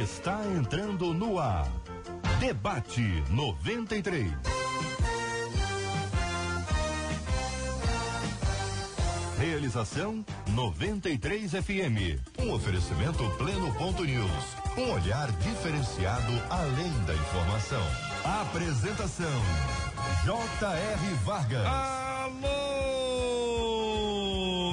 está entrando no ar. Debate 93. Realização 93 FM. Um oferecimento Pleno Ponto News. Um olhar diferenciado além da informação. Apresentação J.R. Vargas. Alô,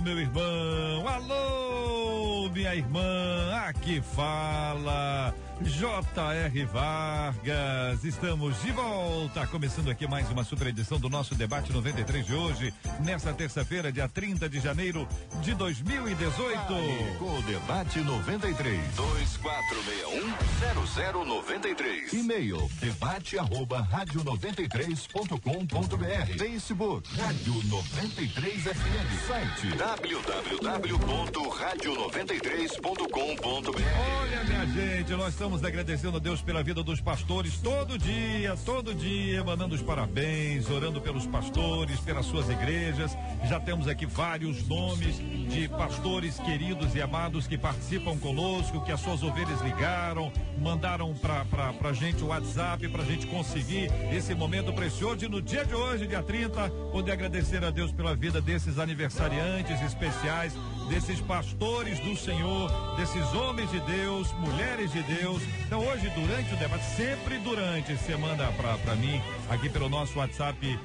meu irmão. Alô, minha irmã. Aqui fala J.R. Vargas. Estamos de volta, começando aqui mais uma super edição do nosso Debate 93 de hoje, nesta terça-feira, dia 30 de janeiro de 2018. Com o Debate 93 2461-0093. E-mail debate@radio93.com.br. Facebook Rádio 93 FM. Site www.radio93.com.br. Olha, minha gente, nós estamos agradecendo a Deus pela vida dos pastores todo dia, mandando os parabéns, orando pelos pastores, pelas suas igrejas. Já temos aqui vários nomes de pastores queridos e amados que participam conosco, que as suas ovelhas ligaram, mandaram pra gente o WhatsApp, pra gente conseguir esse momento precioso e no dia de hoje, dia 30, poder agradecer a Deus pela vida desses aniversariantes especiais, desses pastores do Senhor, desses homens de Deus, mulheres de Deus. Então hoje, durante o debate, sempre durante, você manda pra mim aqui pelo nosso WhatsApp,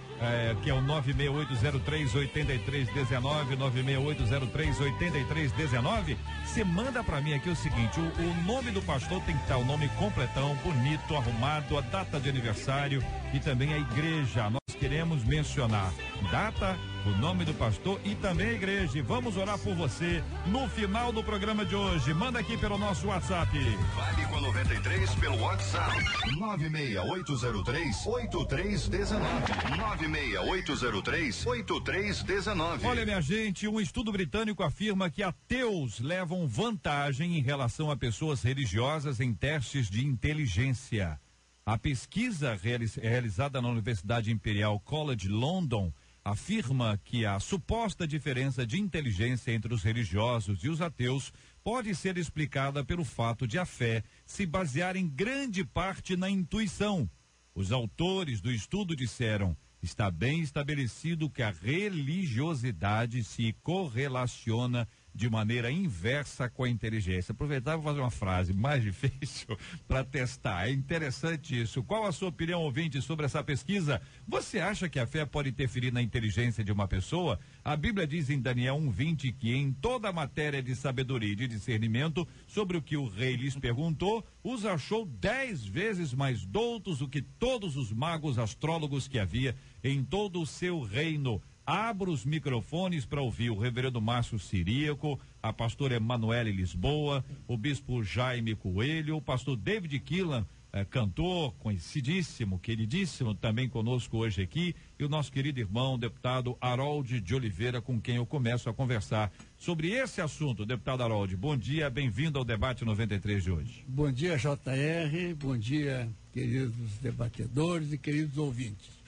que é o 96803-8319, 96803-8319. Você manda pra mim aqui o seguinte: o nome do pastor tem que estar o nome completão, bonito, arrumado, a data de aniversário e também a igreja. Nós queremos mencionar data, o nome do pastor e também a igreja. E vamos orar por você no final do programa de hoje. Manda aqui pelo nosso WhatsApp. Vale com 93 pelo WhatsApp 96803-8319. 96803-8319. Olha, minha gente, um estudo britânico afirma que ateus levam vantagem em relação a pessoas religiosas em testes de inteligência. A pesquisa realizada na Universidade Imperial College London afirma que a suposta diferença de inteligência entre os religiosos e os ateus pode ser explicada pelo fato de a fé se basear em grande parte na intuição. Os autores do estudo disseram: está bem estabelecido que a religiosidade se correlaciona de maneira inversa com a inteligência. Aproveitar e fazer uma frase mais difícil para testar. É interessante isso. Qual a sua opinião, ouvinte, sobre essa pesquisa? Você acha que a fé pode interferir na inteligência de uma pessoa? A Bíblia diz em Daniel 1:20 que em toda a matéria de sabedoria e de discernimento sobre o que o rei lhes perguntou, os achou 10 vezes mais doutos do que todos os magos astrólogos que havia em todo o seu reino. Abro os microfones para ouvir o reverendo Márcio Ciríaco, a pastora Emanuele Lisboa, o bispo Jaime Coelho, o pastor David Killan, cantor conhecidíssimo, queridíssimo, também conosco hoje aqui, e o nosso querido irmão, deputado Harold de Oliveira, com quem eu começo a conversar sobre esse assunto. Deputado Harold, bom dia, bem-vindo ao Debate 93 de hoje. Bom dia, JR, bom dia, queridos debatedores e queridos ouvintes.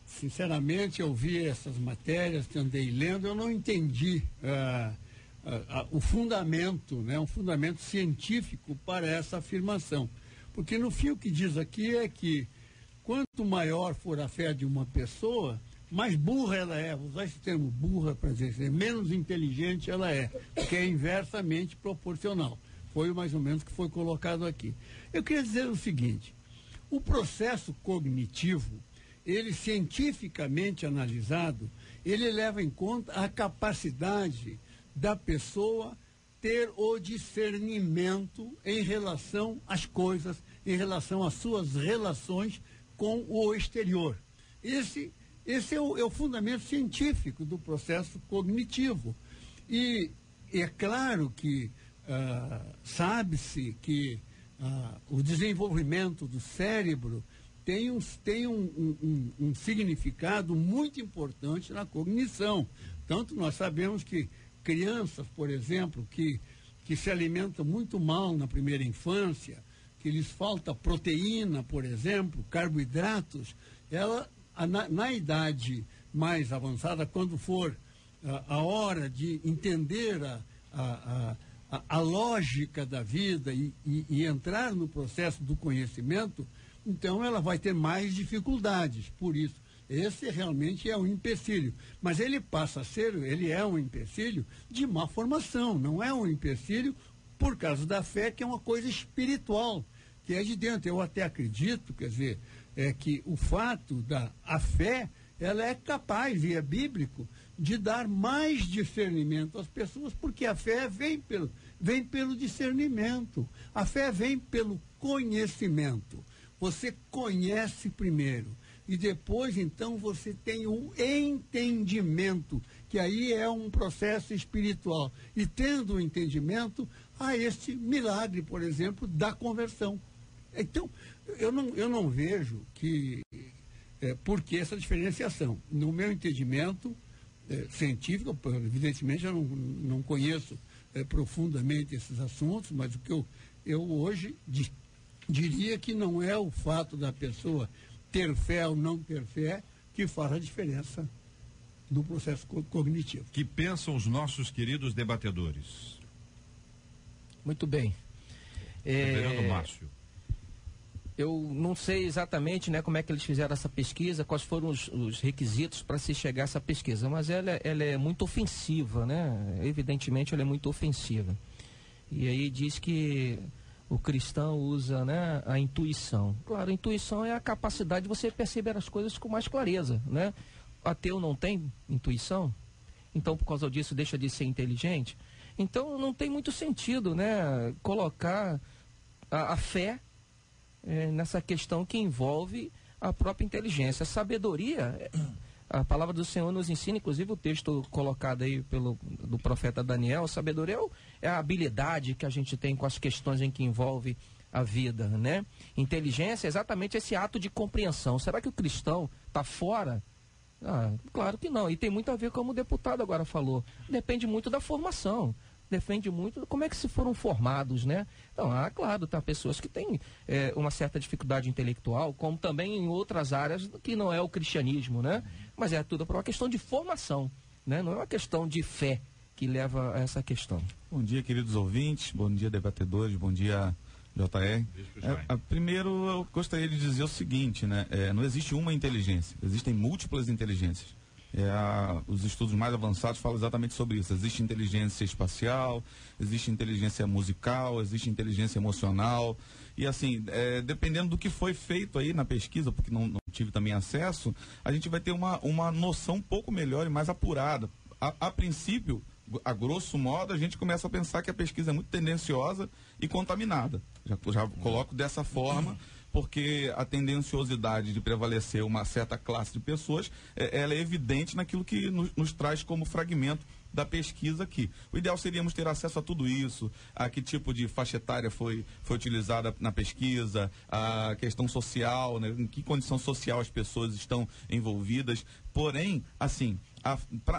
Sinceramente, eu vi essas matérias que andei lendo, eu não entendi o fundamento, né, um fundamento científico para essa afirmação. Porque no fim o que diz aqui é que quanto maior for a fé de uma pessoa, mais burra ela é. Vou usar esse termo burra para dizer, menos inteligente ela é, porque é inversamente proporcional. Foi mais ou menos o que foi colocado aqui. Eu queria dizer o seguinte: o processo cognitivo, ele cientificamente analisado, ele leva em conta a capacidade da pessoa ter o discernimento em relação às coisas, em relação às suas relações com o exterior. Esse é o fundamento científico do processo cognitivo. E é claro que sabe-se que o desenvolvimento do cérebro tem um significado muito importante na cognição. Tanto nós sabemos que crianças, por exemplo, que se alimentam muito mal na primeira infância, que lhes falta proteína, por exemplo, carboidratos, na idade mais avançada, quando for a hora de entender a lógica da vida e entrar no processo do conhecimento, então ela vai ter mais dificuldades. Por isso, esse realmente é um empecilho. Mas ele é um empecilho de má formação, não é um empecilho por causa da fé, que é uma coisa espiritual, que é de dentro. Eu até acredito, quer dizer, que o fato a fé, ela é capaz, e é bíblico, de dar mais discernimento às pessoas, porque a fé vem pelo discernimento, a fé vem pelo conhecimento. Você conhece primeiro, e depois, então, você tem o entendimento, que aí é um processo espiritual. E tendo o entendimento, há este milagre, por exemplo, da conversão. Então, eu não vejo por que essa diferenciação. No meu entendimento científico, evidentemente eu não conheço profundamente esses assuntos, mas o que eu hoje diria que não é o fato da pessoa ter fé ou não ter fé que faz a diferença no processo cognitivo. Que pensam os nossos queridos debatedores? Muito bem. Reverendo Márcio. Eu não sei exatamente, né, como é que eles fizeram essa pesquisa, quais foram os requisitos para se chegar a essa pesquisa, mas ela é muito ofensiva, né? Evidentemente ela é muito ofensiva. E aí diz que o cristão usa, né, a intuição. Claro, a intuição é a capacidade de você perceber as coisas com mais clareza, né? O ateu não tem intuição, então por causa disso deixa de ser inteligente. Então não tem muito sentido, né, colocar a fé nessa questão que envolve a própria inteligência. A sabedoria, a palavra do Senhor nos ensina, inclusive o texto colocado aí do profeta Daniel, sabedoria é a habilidade que a gente tem com as questões em que envolve a vida, né? Inteligência é exatamente esse ato de compreensão. Será que o cristão está fora? Claro que não. E tem muito a ver, como o deputado agora falou. Depende muito da formação. Depende muito de como é que se foram formados, né? Então, claro, tem pessoas que têm uma certa dificuldade intelectual, como também em outras áreas que não é o cristianismo, né? Mas é tudo por uma questão de formação, né? Não é uma questão de fé que leva a essa questão. Bom dia, queridos ouvintes, bom dia, debatedores, bom dia, JR. Primeiro, eu gostaria de dizer o seguinte, né? Não existe uma inteligência, existem múltiplas inteligências. Os estudos mais avançados falam exatamente sobre isso. Existe inteligência espacial, existe inteligência musical, existe inteligência emocional. E assim, dependendo do que foi feito aí na pesquisa, porque não tive também acesso, a gente vai ter uma noção um pouco melhor e mais apurada. A princípio, a grosso modo, a gente começa a pensar que a pesquisa é muito tendenciosa e contaminada. Já coloco dessa forma, porque a tendenciosidade de prevalecer uma certa classe de pessoas, ela é evidente naquilo que nos traz como fragmento da pesquisa aqui. O ideal seríamos ter acesso a tudo isso, a que tipo de faixa etária foi utilizada na pesquisa, a questão social, né, em que condição social as pessoas estão envolvidas. Porém, assim,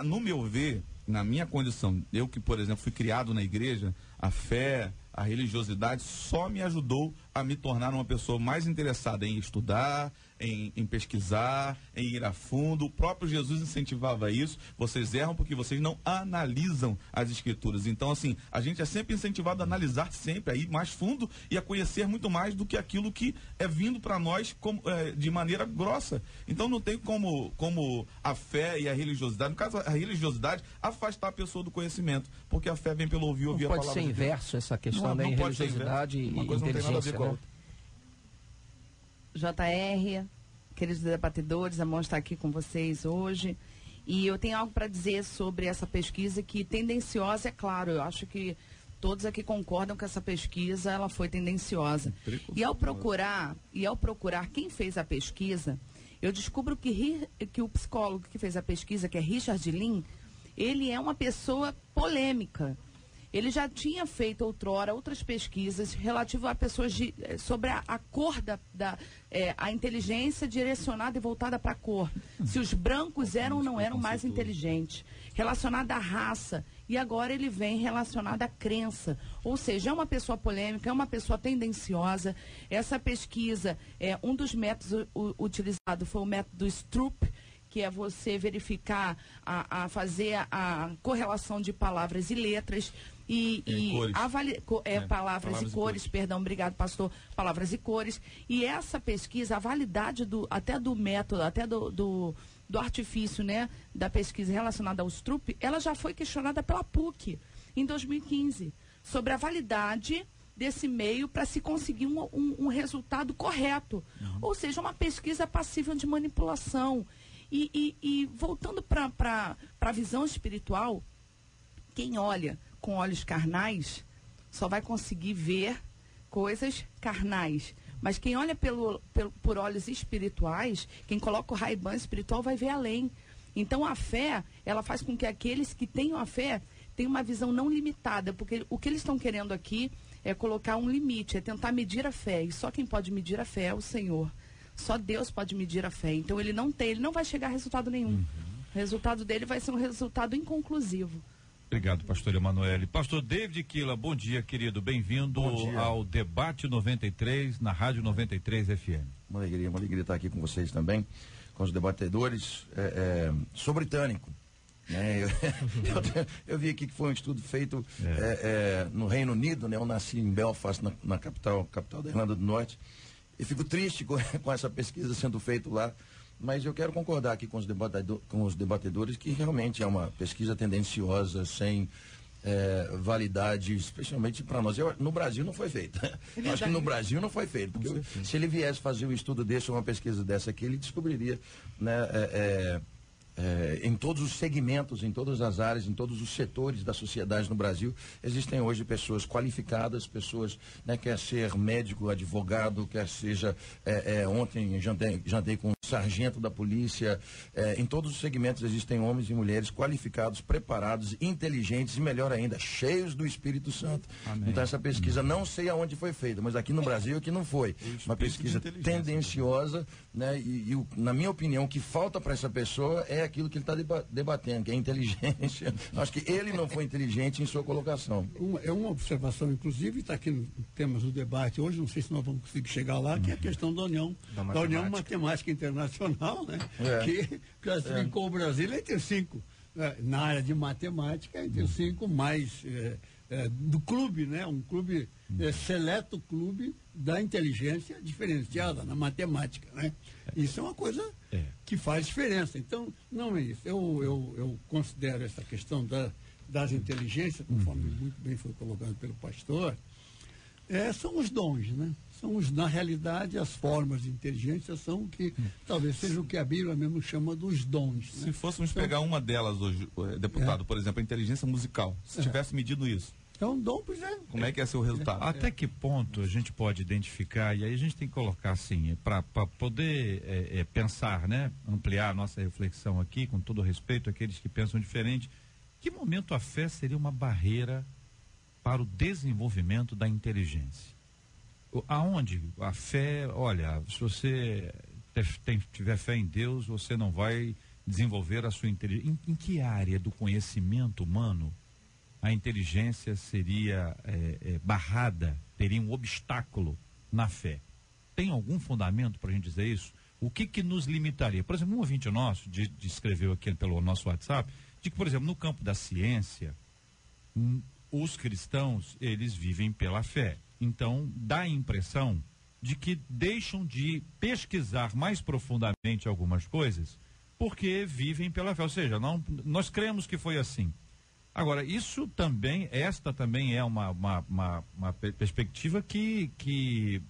no meu ver, na minha condição, eu que, por exemplo, fui criado na igreja, a fé, a religiosidade só me ajudou a me tornar uma pessoa mais interessada em estudar, em pesquisar, em ir a fundo. O próprio Jesus incentivava isso. Vocês erram porque vocês não analisam as escrituras. Então, assim, a gente é sempre incentivado a analisar sempre, a ir mais fundo e a conhecer muito mais do que aquilo que é vindo para nós de maneira grossa. Então, não tem como a fé e a religiosidade, no caso, a religiosidade, afastar a pessoa do conhecimento, porque a fé vem pelo ouvir a palavra. Pode ser inverso essa questão da religiosidade e uma coisa inteligência, não tem nada a ver com a né? outra. JR, queridos debatedores, a mão está aqui com vocês hoje. E eu tenho algo para dizer sobre essa pesquisa que tendenciosa, é claro, eu acho que todos aqui concordam que essa pesquisa ela foi tendenciosa. E ao procurar quem fez a pesquisa, eu descubro que o psicólogo que fez a pesquisa, que é Richard Lin, ele é uma pessoa polêmica. Ele já tinha feito outrora outras pesquisas relativas a pessoas sobre a cor a inteligência direcionada e voltada para a cor. Se os brancos eram ou não eram mais inteligentes. Relacionada à raça. E agora ele vem relacionado à crença. Ou seja, é uma pessoa polêmica, é uma pessoa tendenciosa. Essa pesquisa, um dos métodos utilizados foi o método Stroop, que é você verificar, fazer a correlação de palavras e letras palavras e cores, perdão, obrigado, pastor, palavras e cores. E essa pesquisa, a validade até do método, até do artifício, né, da pesquisa relacionada ao STRUP, ela já foi questionada pela PUC em 2015, sobre a validade desse meio para se conseguir um resultado correto. Ou seja, uma pesquisa passível de manipulação. E voltando para a visão espiritual, quem olha com olhos carnais só vai conseguir ver coisas carnais. Mas quem olha por olhos espirituais, quem coloca o Ray-Ban espiritual vai ver além. Então a fé, ela faz com que aqueles que tenham a fé tenham uma visão não limitada, porque o que eles estão querendo aqui é colocar um limite, é tentar medir a fé. E só quem pode medir a fé é o Senhor. Só Deus pode medir a fé. Então ele não vai chegar a resultado nenhum. O resultado dele vai ser um resultado inconclusivo. Obrigado, pastor Emanuele. Pastor David Quila, bom dia, querido. Bem-vindo ao Debate 93, na Rádio 93 FM. Uma alegria estar aqui com vocês também, com os debatedores. Sou britânico, né? Eu vi aqui que foi um estudo feito no Reino Unido, né? Eu nasci em Belfast, na capital da Irlanda do Norte, e fico triste com essa pesquisa sendo feita lá. Mas eu quero concordar aqui com os debatedores que realmente é uma pesquisa tendenciosa, sem validade, especialmente para nós. No Brasil não foi feita. Eu acho que no Brasil não foi feito, porque se ele viesse fazer um estudo desse, uma pesquisa dessa aqui, ele descobriria, né, em todos os segmentos, em todas as áreas, em todos os setores da sociedade no Brasil, existem hoje pessoas qualificadas, pessoas, né, quer ser médico, advogado, quer seja, ontem jantei com um sargento da polícia, em todos os segmentos existem homens e mulheres qualificados, preparados, inteligentes e, melhor ainda, cheios do Espírito Santo. Amém. Então essa pesquisa, não sei aonde foi feita, mas aqui no Brasil que não foi. Uma pesquisa tendenciosa, né, na minha opinião, o que falta para essa pessoa é aquilo que ele está debatendo, que é inteligência. Acho que ele não foi inteligente em sua colocação. Uma observação, inclusive, está aqui no temas do debate hoje, não sei se nós vamos conseguir chegar lá, que é a questão da União Matemática Internacional, né? Que classificou o Brasil entre os 5. Na área de matemática, entre os 5 mais do clube, né? Um clube, seleto clube da inteligência diferenciada na matemática, né? Isso é uma coisa que faz diferença. Então, não é isso. Eu considero essa questão das inteligências, conforme muito bem foi colocado pelo pastor, são os dons, né? Na realidade, as formas de inteligência são o que talvez seja o que a Bíblia mesmo chama dos dons. Né? Se fôssemos pegar uma delas hoje, deputado, por exemplo, a inteligência musical, se tivesse medido isso. É um dom, pois é. Como é que é seu resultado? Até que ponto a gente pode identificar, e aí a gente tem que colocar assim, para poder pensar, né? Ampliar a nossa reflexão aqui, com todo respeito àqueles que pensam diferente, que momento a fé seria uma barreira para o desenvolvimento da inteligência? Aonde a fé, olha, se você tiver fé em Deus, você não vai desenvolver a sua inteligência. Em que área do conhecimento humano a inteligência seria barrada, teria um obstáculo na fé? Tem algum fundamento para a gente dizer isso? O que nos limitaria? Por exemplo, um ouvinte nosso escreveu aqui pelo nosso WhatsApp, de que, por exemplo, no campo da ciência, os cristãos, eles vivem pela fé. Então, dá a impressão de que deixam de pesquisar mais profundamente algumas coisas porque vivem pela fé. Ou seja, nós cremos que foi assim. Agora, esta também é uma perspectiva que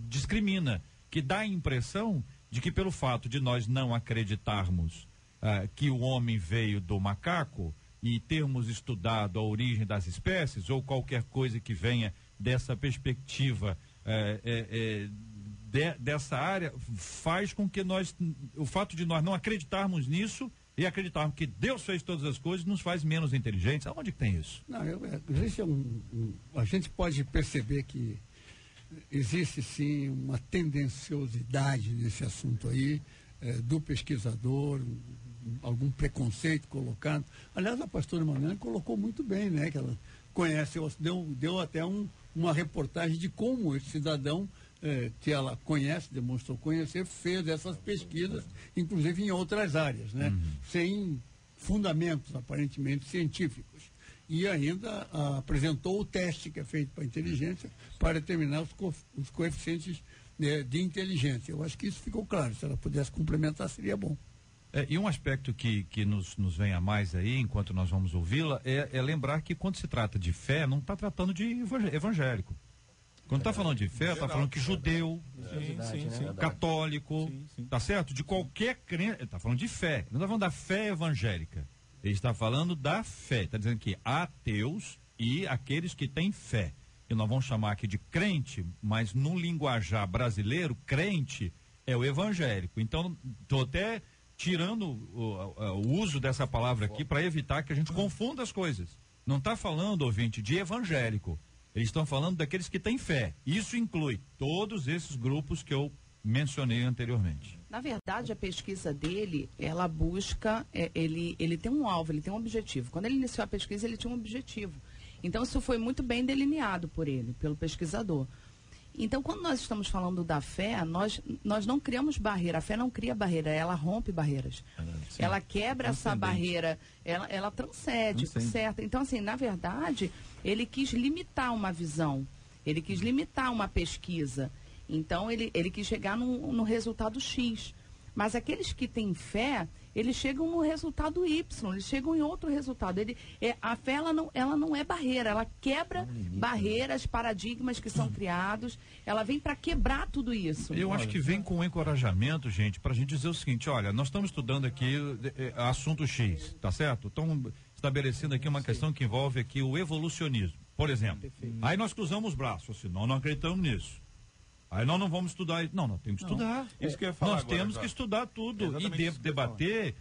discrimina, que dá a impressão de que pelo fato de nós não acreditarmos que o homem veio do macaco e termos estudado a origem das espécies ou qualquer coisa que venha dessa perspectiva, dessa área, faz com que o fato de nós não acreditarmos nisso e acreditarmos que Deus fez todas as coisas nos faz menos inteligentes. Aonde que tem isso? Não, a gente pode perceber que existe sim uma tendenciosidade nesse assunto aí, do pesquisador, algum preconceito colocado. Aliás, a pastora Emanuele colocou muito bem, né? Que ela conhece, deu até uma reportagem de como esse cidadão que ela conhece, demonstrou conhecer, fez essas pesquisas, inclusive em outras áreas, né? Sem fundamentos aparentemente científicos. E ainda apresentou o teste que é feito para a inteligência para determinar os coeficientes de inteligência. Eu acho que isso ficou claro. Se ela pudesse complementar, seria bom. E um aspecto que nos vem a mais aí, enquanto nós vamos ouvi-la, é lembrar que quando se trata de fé, não está tratando de evangélico. Quando está falando de fé, está falando que judeu, católico, tá certo? De qualquer crença, está falando de fé. Não está falando da fé evangélica. Ele está falando da fé. Está dizendo que ateus e aqueles que têm fé. Que nós vamos chamar aqui de crente, mas no linguajar brasileiro, crente é o evangélico. Então, estou até tirando o uso dessa palavra aqui para evitar que a gente confunda as coisas. Não está falando, ouvinte, de evangélico. Eles estão falando daqueles que têm fé. Isso inclui todos esses grupos que eu mencionei anteriormente. Na verdade, a pesquisa dele, ela busca, ele tem um alvo, ele tem um objetivo. Quando ele iniciou a pesquisa, ele tinha um objetivo. Então, isso foi muito bem delineado por ele, pelo pesquisador. Então, quando nós estamos falando da fé, nós não criamos barreira. A fé não cria barreira, ela rompe barreiras. Sim. Ela quebra essa barreira, ela transcende, certo? Então, assim, na verdade, ele quis limitar uma visão, ele quis limitar uma pesquisa. Então, ele quis chegar no resultado X. Mas aqueles que têm fé, eles chegam no resultado Y, eles chegam em outro resultado. A fé, ela não é barreira, ela quebra barreiras, paradigmas que são criados, ela vem para quebrar tudo isso. Eu acho que vem com um encorajamento, gente, para a gente dizer o seguinte: olha, nós estamos estudando aqui assunto X, tá certo? Estamos estabelecendo aqui uma questão que envolve aqui o evolucionismo, por exemplo. Aí nós cruzamos os braços, assim, nós não acreditamos nisso. Aí nós não vamos estudar. Não, nós temos que estudar. Isso que eu ia falar nós agora, temos que estudar tudo e debater.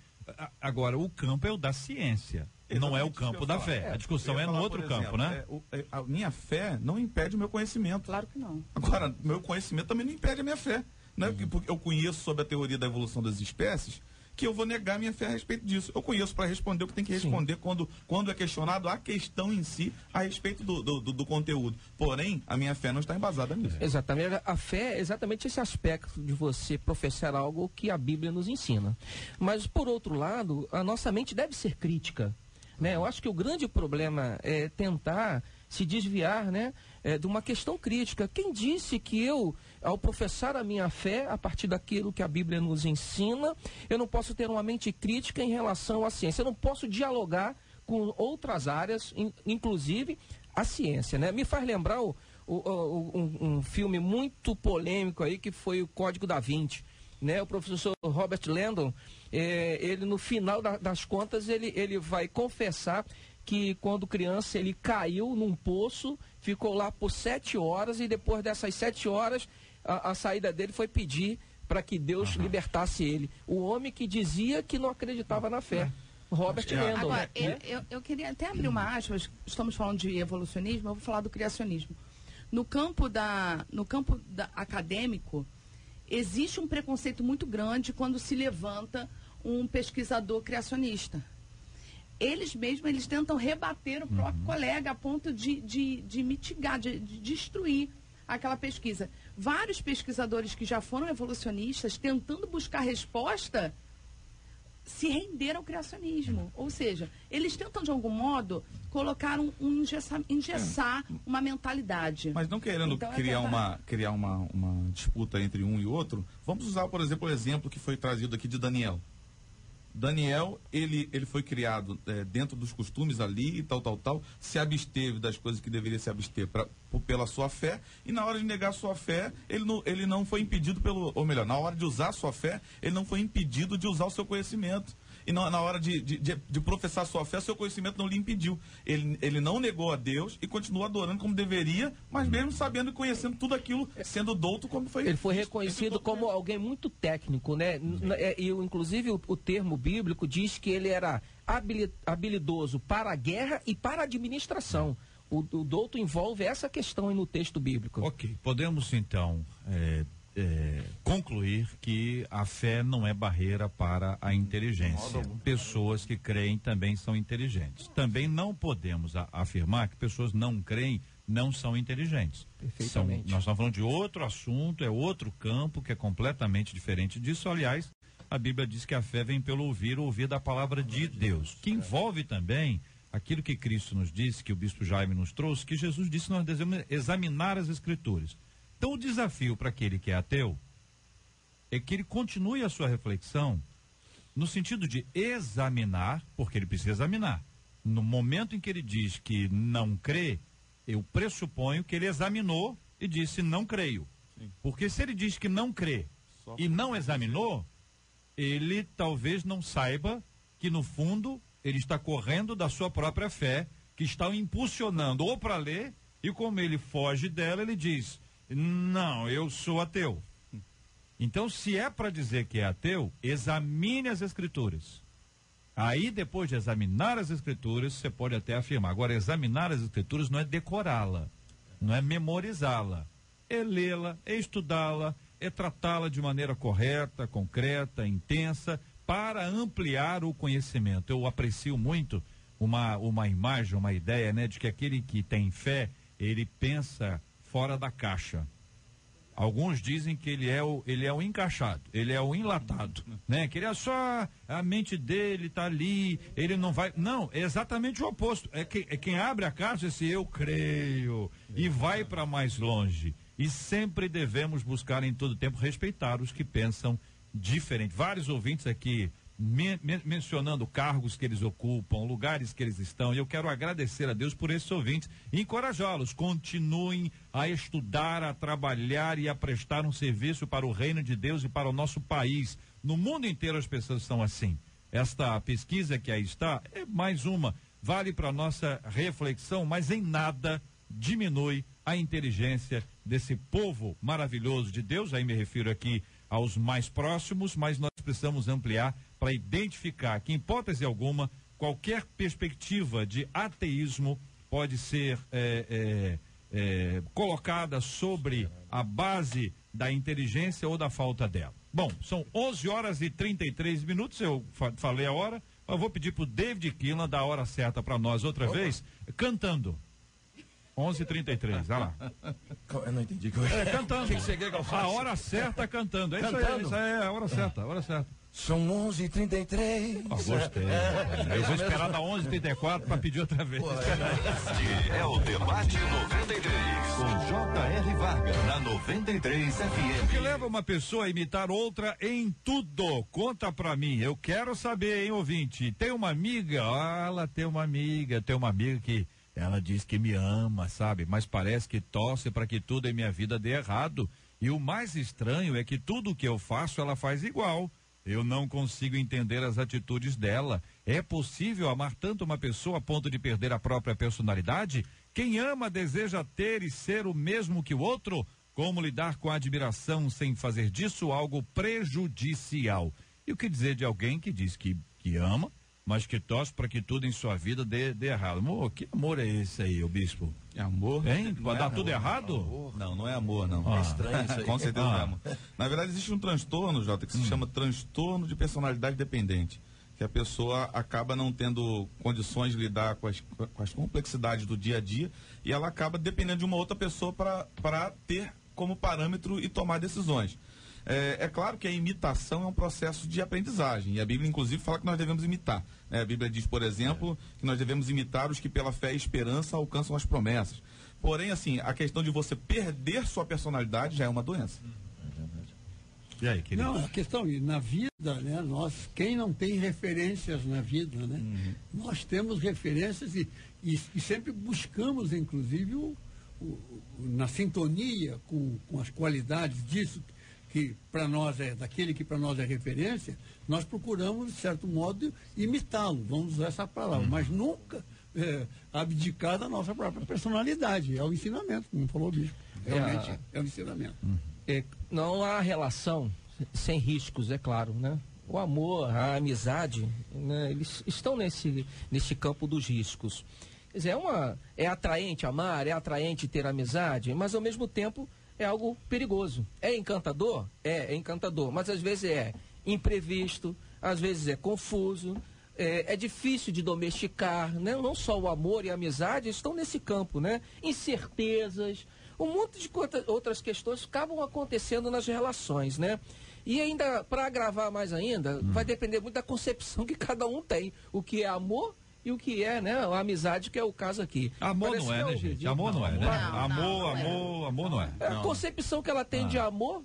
Agora, o campo é o da ciência, não é o campo da fé. A discussão é no outro campo, né? A minha fé não impede o meu conhecimento. Claro que não. Agora, meu conhecimento também não impede a minha fé. Não é porque eu conheço sobre a teoria da evolução das espécies que eu vou negar minha fé a respeito disso. Eu conheço para responder o que tem que responder quando é questionado a questão em si a respeito do conteúdo. Porém, a minha fé não está embasada nisso. Exatamente. A fé é exatamente esse aspecto de você professar algo que a Bíblia nos ensina. Mas, por outro lado, a nossa mente deve ser crítica, né? Eu acho que o grande problema é tentar se desviar, né, de uma questão crítica. Quem disse que eu, ao professar a minha fé a partir daquilo que a Bíblia nos ensina, eu não posso ter uma mente crítica em relação à ciência? Eu não posso dialogar com outras áreas, inclusive a ciência, né? Me faz lembrar um filme muito polêmico aí, que foi o Código da Vinci, né? O professor Robert Landon, ele no final das contas, ele vai confessar que quando criança ele caiu num poço, ficou lá por 7 horas e depois dessas 7 horas a saída dele foi pedir para que Deus libertasse ele. O homem que dizia que não acreditava na fé. Robert Landon. Agora, eu queria até abrir uma aspas, estamos falando de evolucionismo, eu vou falar do criacionismo. No campo acadêmico, existe um preconceito muito grande quando se levanta um pesquisador criacionista. Eles tentam rebater o próprio colega a ponto de mitigar, de destruir aquela pesquisa. Vários pesquisadores que já foram evolucionistas, tentando buscar resposta, se renderam ao criacionismo. Ou seja, eles tentam, de algum modo, colocar engessar uma mentalidade. Mas não querendo criar uma disputa entre um e outro, vamos usar, por exemplo, o exemplo que foi trazido aqui de Daniel. Daniel, ele foi criado dentro dos costumes ali e tal, se absteve das coisas que deveria se abster pela sua fé, e na hora de negar sua fé, ele não foi impedido ou melhor, na hora de usar sua fé, ele não foi impedido de usar o seu conhecimento. E na hora de professar sua fé, seu conhecimento não lhe impediu. Ele não negou a Deus e continuou adorando como deveria, mas mesmo sabendo e conhecendo tudo aquilo, sendo douto como foi. Ele foi reconhecido como alguém muito técnico, né? E inclusive o termo bíblico diz que ele era habilidoso para a guerra e para a administração. O douto envolve essa questão aí no texto bíblico. Ok, podemos então concluir que a fé não é barreira para a inteligência. Pessoas que creem também são inteligentes. Também não podemos afirmar que pessoas não creem não são inteligentes. Perfeitamente. Nós estamos falando de outro assunto, é outro campo que é completamente diferente disso. Aliás, a Bíblia diz que a fé vem pelo ouvir da palavra de Deus, que envolve também aquilo que Cristo nos disse, que o bispo Jaime nos trouxe, que Jesus disse que nós devemos examinar as Escrituras. Então, o desafio para aquele que é ateu é que ele continue a sua reflexão no sentido de examinar, porque ele precisa examinar. No momento em que ele diz que não crê, eu pressuponho que ele examinou e disse não creio. Sim. Porque se ele diz que não crê e não examinou, ele talvez não saiba que no fundo ele está correndo da sua própria fé, que está o impulsionando ou para ler, e como ele foge dela, ele diz, não, eu sou ateu. Então, se é para dizer que é ateu, examine as Escrituras. Aí, depois de examinar as Escrituras, você pode até afirmar. Agora, examinar as Escrituras não é decorá-la, não é memorizá-la, é lê-la, é estudá-la, é tratá-la de maneira correta, concreta, intensa, para ampliar o conhecimento. Eu aprecio muito uma imagem, uma ideia, né, de que aquele que tem fé, ele pensa fora da caixa. Alguns dizem que ele é o encaixado, ele é o enlatado, né? Que ele é só, a mente dele tá ali, ele não vai, não, é exatamente o oposto, é quem abre a caixa, esse eu creio, e vai para mais longe, e sempre devemos buscar em todo tempo respeitar os que pensam diferente. Vários ouvintes aqui mencionando cargos que eles ocupam, lugares que eles estão, e eu quero agradecer a Deus por esses ouvintes e encorajá-los, continuem a estudar, a trabalhar e a prestar um serviço para o reino de Deus e para o nosso país. No mundo inteiro as pessoas são assim. Esta pesquisa que aí está é mais uma, vale para nossa reflexão, mas em nada diminui a inteligência desse povo maravilhoso de Deus. Aí me refiro aqui aos mais próximos, mas nós precisamos ampliar para identificar que, em hipótese alguma, qualquer perspectiva de ateísmo pode ser colocada sobre a base da inteligência ou da falta dela. Bom, são 11h33, eu falei a hora, eu vou pedir para o David Killan dar a hora certa para nós outra vez, cantando. 11h33, olha lá. Eu não entendi. Cantando. A hora certa cantando. É cantando. Isso aí é a hora certa, a hora certa. São 11h33. Gostei. Eu vou esperar da 11h34 para pedir outra vez. Este é o Debate 93, com J.R. Vargas, na 93 FM. O que leva uma pessoa a imitar outra em tudo? Conta pra mim. Eu quero saber, hein, ouvinte? Tem uma amiga, ela tem uma amiga que ela diz que me ama, sabe? Mas parece que torce para que tudo em minha vida dê errado. E o mais estranho é que tudo que eu faço, ela faz igual. Eu não consigo entender as atitudes dela. É possível amar tanto uma pessoa a ponto de perder a própria personalidade? Quem ama deseja ter e ser o mesmo que o outro? Como lidar com a admiração sem fazer disso algo prejudicial? E o que dizer de alguém que diz que ama, mas que torce para que tudo em sua vida dê errado? Amor, que amor é esse aí, o bispo? É amor? Hein? Pode dar tudo errado? Amor. Não é amor, não. É estranho isso aí. Com certeza não é amor. Na verdade, existe um transtorno, Jota, que se chama transtorno de personalidade dependente. Que a pessoa acaba não tendo condições de lidar com as complexidades do dia a dia e ela acaba dependendo de uma outra pessoa para ter como parâmetro e tomar decisões. É claro que a imitação é um processo de aprendizagem, e a Bíblia inclusive fala que nós devemos imitar. A Bíblia diz, por exemplo, que nós devemos imitar os que pela fé e esperança alcançam as promessas. Porém, assim, a questão de você perder sua personalidade já é uma doença. E aí, querido? Não, a questão, na vida, né, quem não tem referências na vida, né? Nós temos referências e sempre buscamos, inclusive, na sintonia com as qualidades disso, que para nós daquele que para nós é referência, nós procuramos, de certo modo, imitá-lo, vamos usar essa palavra, mas nunca abdicar da nossa própria personalidade. É o ensinamento, como falou o bispo. Realmente é o ensinamento. Não há relação sem riscos, é claro, né? O amor, a amizade, né? Eles estão nesse campo dos riscos. Quer dizer, é atraente amar, é atraente ter amizade, mas ao mesmo tempo é algo perigoso. É encantador? É encantador, mas às vezes é imprevisto, às vezes é confuso, é difícil de domesticar, né? Não só o amor e a amizade estão nesse campo, né? Incertezas, um monte de outras questões acabam acontecendo nas relações, né? E ainda, para agravar mais ainda, vai depender muito da concepção que cada um tem. O que é amor e o que é, né, a amizade, que é o caso aqui. Amor não é, né, gente? Amor não é, né? Amor não é. A concepção que ela tem de amor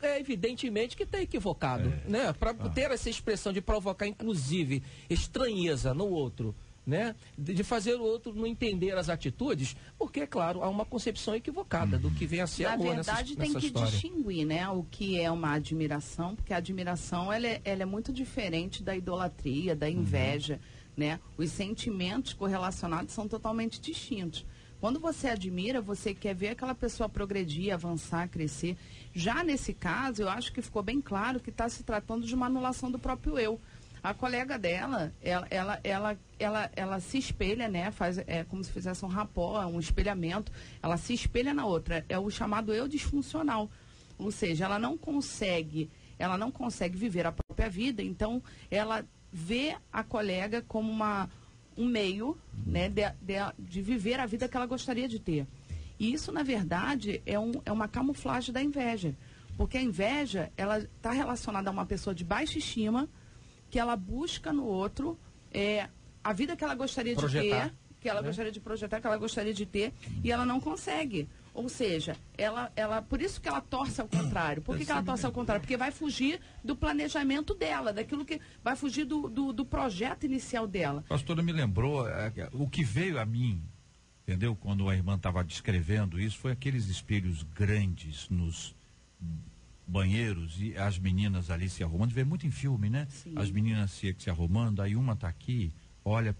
é evidentemente que está equivocado, né? Para ter essa expressão de provocar, inclusive, estranheza no outro, né? De fazer o outro não entender as atitudes, porque, é claro, há uma concepção equivocada do que vem a ser amor nessa história. Na verdade, tem que distinguir, né, o que é uma admiração, porque a admiração ela é muito diferente da idolatria, da inveja, né? Os sentimentos correlacionados são totalmente distintos. Quando você admira, você quer ver aquela pessoa progredir, avançar, crescer. Já nesse caso, eu acho que ficou bem claro que está se tratando de uma anulação do próprio eu. A colega dela, ela se espelha, né? É como se fizesse um rapó, um espelhamento. Ela se espelha na outra. É o chamado eu disfuncional. Ou seja, ela não consegue viver a própria vida. Então, ela vê a colega como um meio, né, de viver a vida que ela gostaria de ter. E isso, na verdade, é uma camuflagem da inveja. Porque a inveja, ela está relacionada a uma pessoa de baixa estima, que ela busca no outro a vida que ela gostaria de ter, que ela gostaria de projetar, que ela gostaria de ter, e ela não consegue. Ou seja, por isso que ela torce ao contrário. Por que ela torce ao contrário? Porque vai fugir do planejamento dela, daquilo que vai fugir do projeto inicial dela. Pastora, me lembrou o que veio a mim, entendeu? Quando a irmã estava descrevendo isso, foi aqueles espelhos grandes nos banheiros e as meninas ali se arrumando. Vê muito em filme, né? Sim. As meninas se arrumando, aí uma está aqui, olha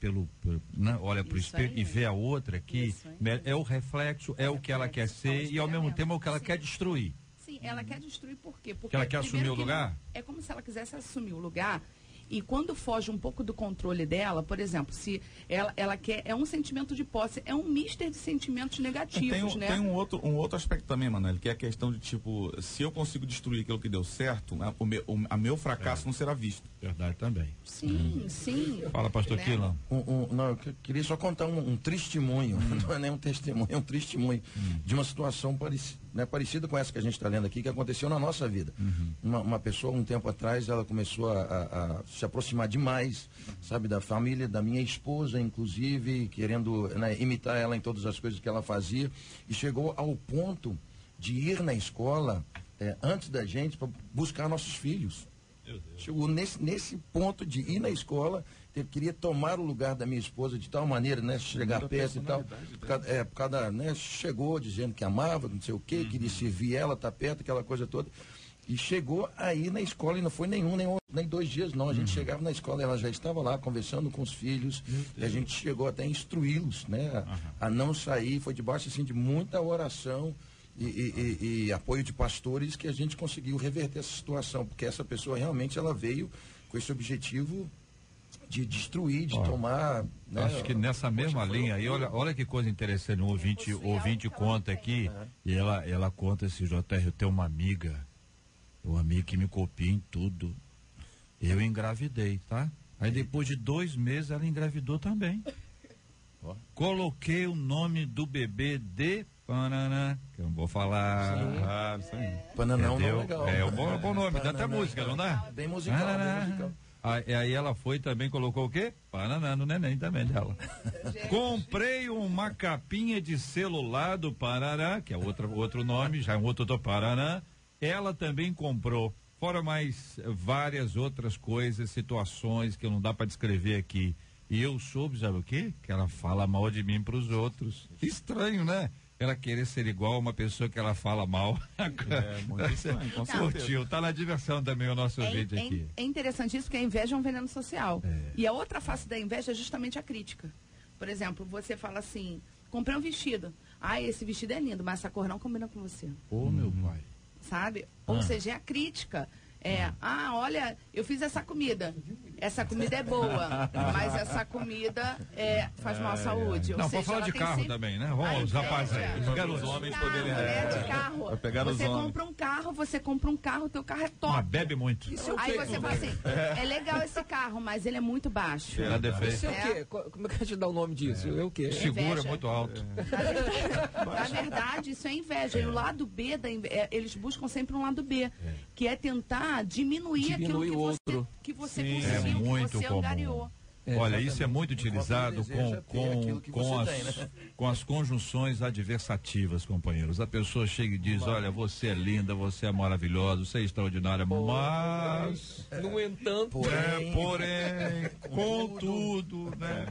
olha pro espelho e vê a outra aqui. É o reflexo, é o que ela quer ser e ao mesmo tempo é o que ela quer destruir. Sim, ela quer destruir por quê? Porque ela quer assumir o lugar? É como se ela quisesse assumir o lugar. E quando foge um pouco do controle dela, por exemplo, se ela quer, é um sentimento de posse, é um mister de sentimentos negativos, né? Tem um outro aspecto também, Manoel, que é a questão de, tipo, se eu consigo destruir aquilo que deu certo, a meu fracasso não será visto. Verdade também. Sim, sim. Fala, pastor Quila. Não, eu queria só contar um testemunho, não é nem um testemunho, é um testemunho de uma situação parecida com essa que a gente está lendo aqui, que aconteceu na nossa vida. Uma pessoa, um tempo atrás, ela começou a se aproximar demais, sabe, da família, da minha esposa, inclusive, querendo, né, imitar ela em todas as coisas que ela fazia, e chegou ao ponto de ir na escola antes da gente para buscar nossos filhos. Chegou nesse ponto de ir na escola, queria tomar o lugar da minha esposa de tal maneira, né, chegar perto e tal, né, chegou dizendo que amava, não sei o quê, queria servir ela, tá perto, aquela coisa toda. E chegou aí na escola, e não foi nem 2 dias, não. A gente chegava na escola, ela já estava lá conversando com os filhos, e a gente chegou até a instruí-los, né, a não sair. Foi debaixo, assim, de muita oração e apoio de pastores que a gente conseguiu reverter essa situação, porque essa pessoa realmente ela veio com esse objetivo de destruir, de tomar. Né, acho que nessa mesma linha aí, olha que coisa interessante, o ouvinte conta aqui, e ela conta esse JR, eu tenho uma amiga que me copia em tudo. Eu engravidei, tá? Aí depois de 2 meses ela engravidou também. Coloquei o nome do bebê de Pananã, que eu não vou falar. Pananã é um nome legal. É um bom nome, dá até música, não dá? Bem musical, bem musical. Aí ela foi também, colocou o quê? Pananã no neném também dela. Comprei uma capinha de celular do Paraná, que é outro nome, já é um outro do Paraná. Ela também comprou, fora mais várias outras coisas, situações que não dá para descrever aqui. E eu soube, sabe o quê? Que ela fala mal de mim para os outros. Estranho, né? Ela querer ser igual a uma pessoa que ela fala mal. Muito estranho, com certeza. Tá na diversão também o nosso vídeo aqui. É interessante isso, porque a inveja é um veneno social. E a outra face da inveja é justamente a crítica. Por exemplo, você fala assim, comprei um vestido. Esse vestido é lindo, mas essa cor não combina com você. Meu pai. Sabe? Ou seja, é a crítica. Olha, eu fiz essa comida. essa comida é boa, mas essa comida faz mal à saúde. Ou Não, seja, pode falar ela de tem carro sempre também, né? Vamos, os rapazes aí. Os garotos. Os homens carro, poderem... de carro. Vai pegar os Você homens. compra um carro, o teu carro é top. Mas bebe muito. Aí você fala assim, é legal esse carro, mas ele é muito baixo. Dá defeito. Isso é o quê? Como é que a gente dá o nome disso? É o quê? Seguro é Inveja. muito alto. Na verdade, isso é inveja. E o lado B, eles buscam sempre um lado B, que é tentar diminuir aquilo Diminuir o outro. que você É conseguiu, que muito você comum. angariou. Olha, isso é muito utilizado Enquanto ele deseja ter aquilo que você tem, né? com as conjunções adversativas, companheiros. A pessoa chega e diz, olha, você é linda, você é maravilhosa, você é extraordinária, mas... No entanto, porém, contudo, né?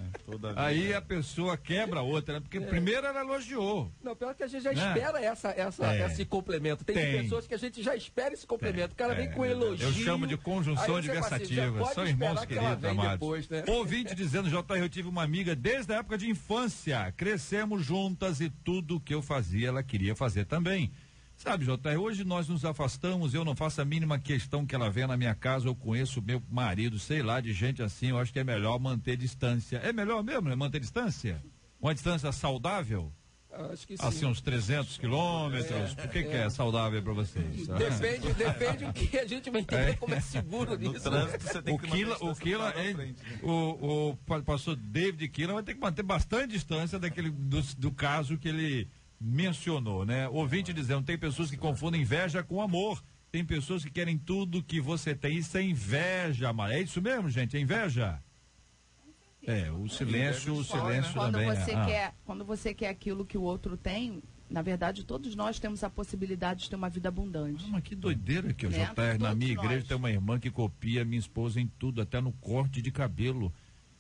Aí a pessoa quebra a outra, né? Porque primeiro ela elogiou. não, pior que a gente já Né? espera esse complemento. Tem Tem. pessoas que a gente já espera esse complemento. O cara vem com elogio. Eu chamo de conjunção Aí você fala assim, já adversativa. pode São esperar irmãos que ela queridos, vem amados. depois, né? Ouvinte dizendo, JR, eu tive uma amiga desde a época de infância. Crescemos juntas e tudo que eu fazia, ela queria fazer também. Sabe, JR, hoje nós nos afastamos, eu não faço a mínima questão que ela venha na minha casa, eu conheço meu marido, sei lá, de gente assim, eu acho que é melhor manter distância. É melhor mesmo, né? Manter distância? Uma distância saudável? Acho que sim. Assim, uns 300 quilômetros? Por que é saudável para vocês? Depende do que a gente vai entender como é seguro No nisso. trânsito você tem O que Quila, manter a hein, frente, né? o pastor David Quila vai ter que manter bastante distância do caso que ele mencionou, né? Ouvinte dizendo, tem pessoas que confundem inveja com amor. Tem pessoas que querem tudo que você tem. Isso é inveja, mas é isso mesmo, gente? É inveja? O silêncio Quando também. quando você quer aquilo que o outro tem, na verdade, todos nós temos a possibilidade de ter uma vida abundante. Mas que doideira que o Né? JR, na Todos minha igreja nós. tem uma irmã que copia minha esposa em tudo, até no corte de cabelo.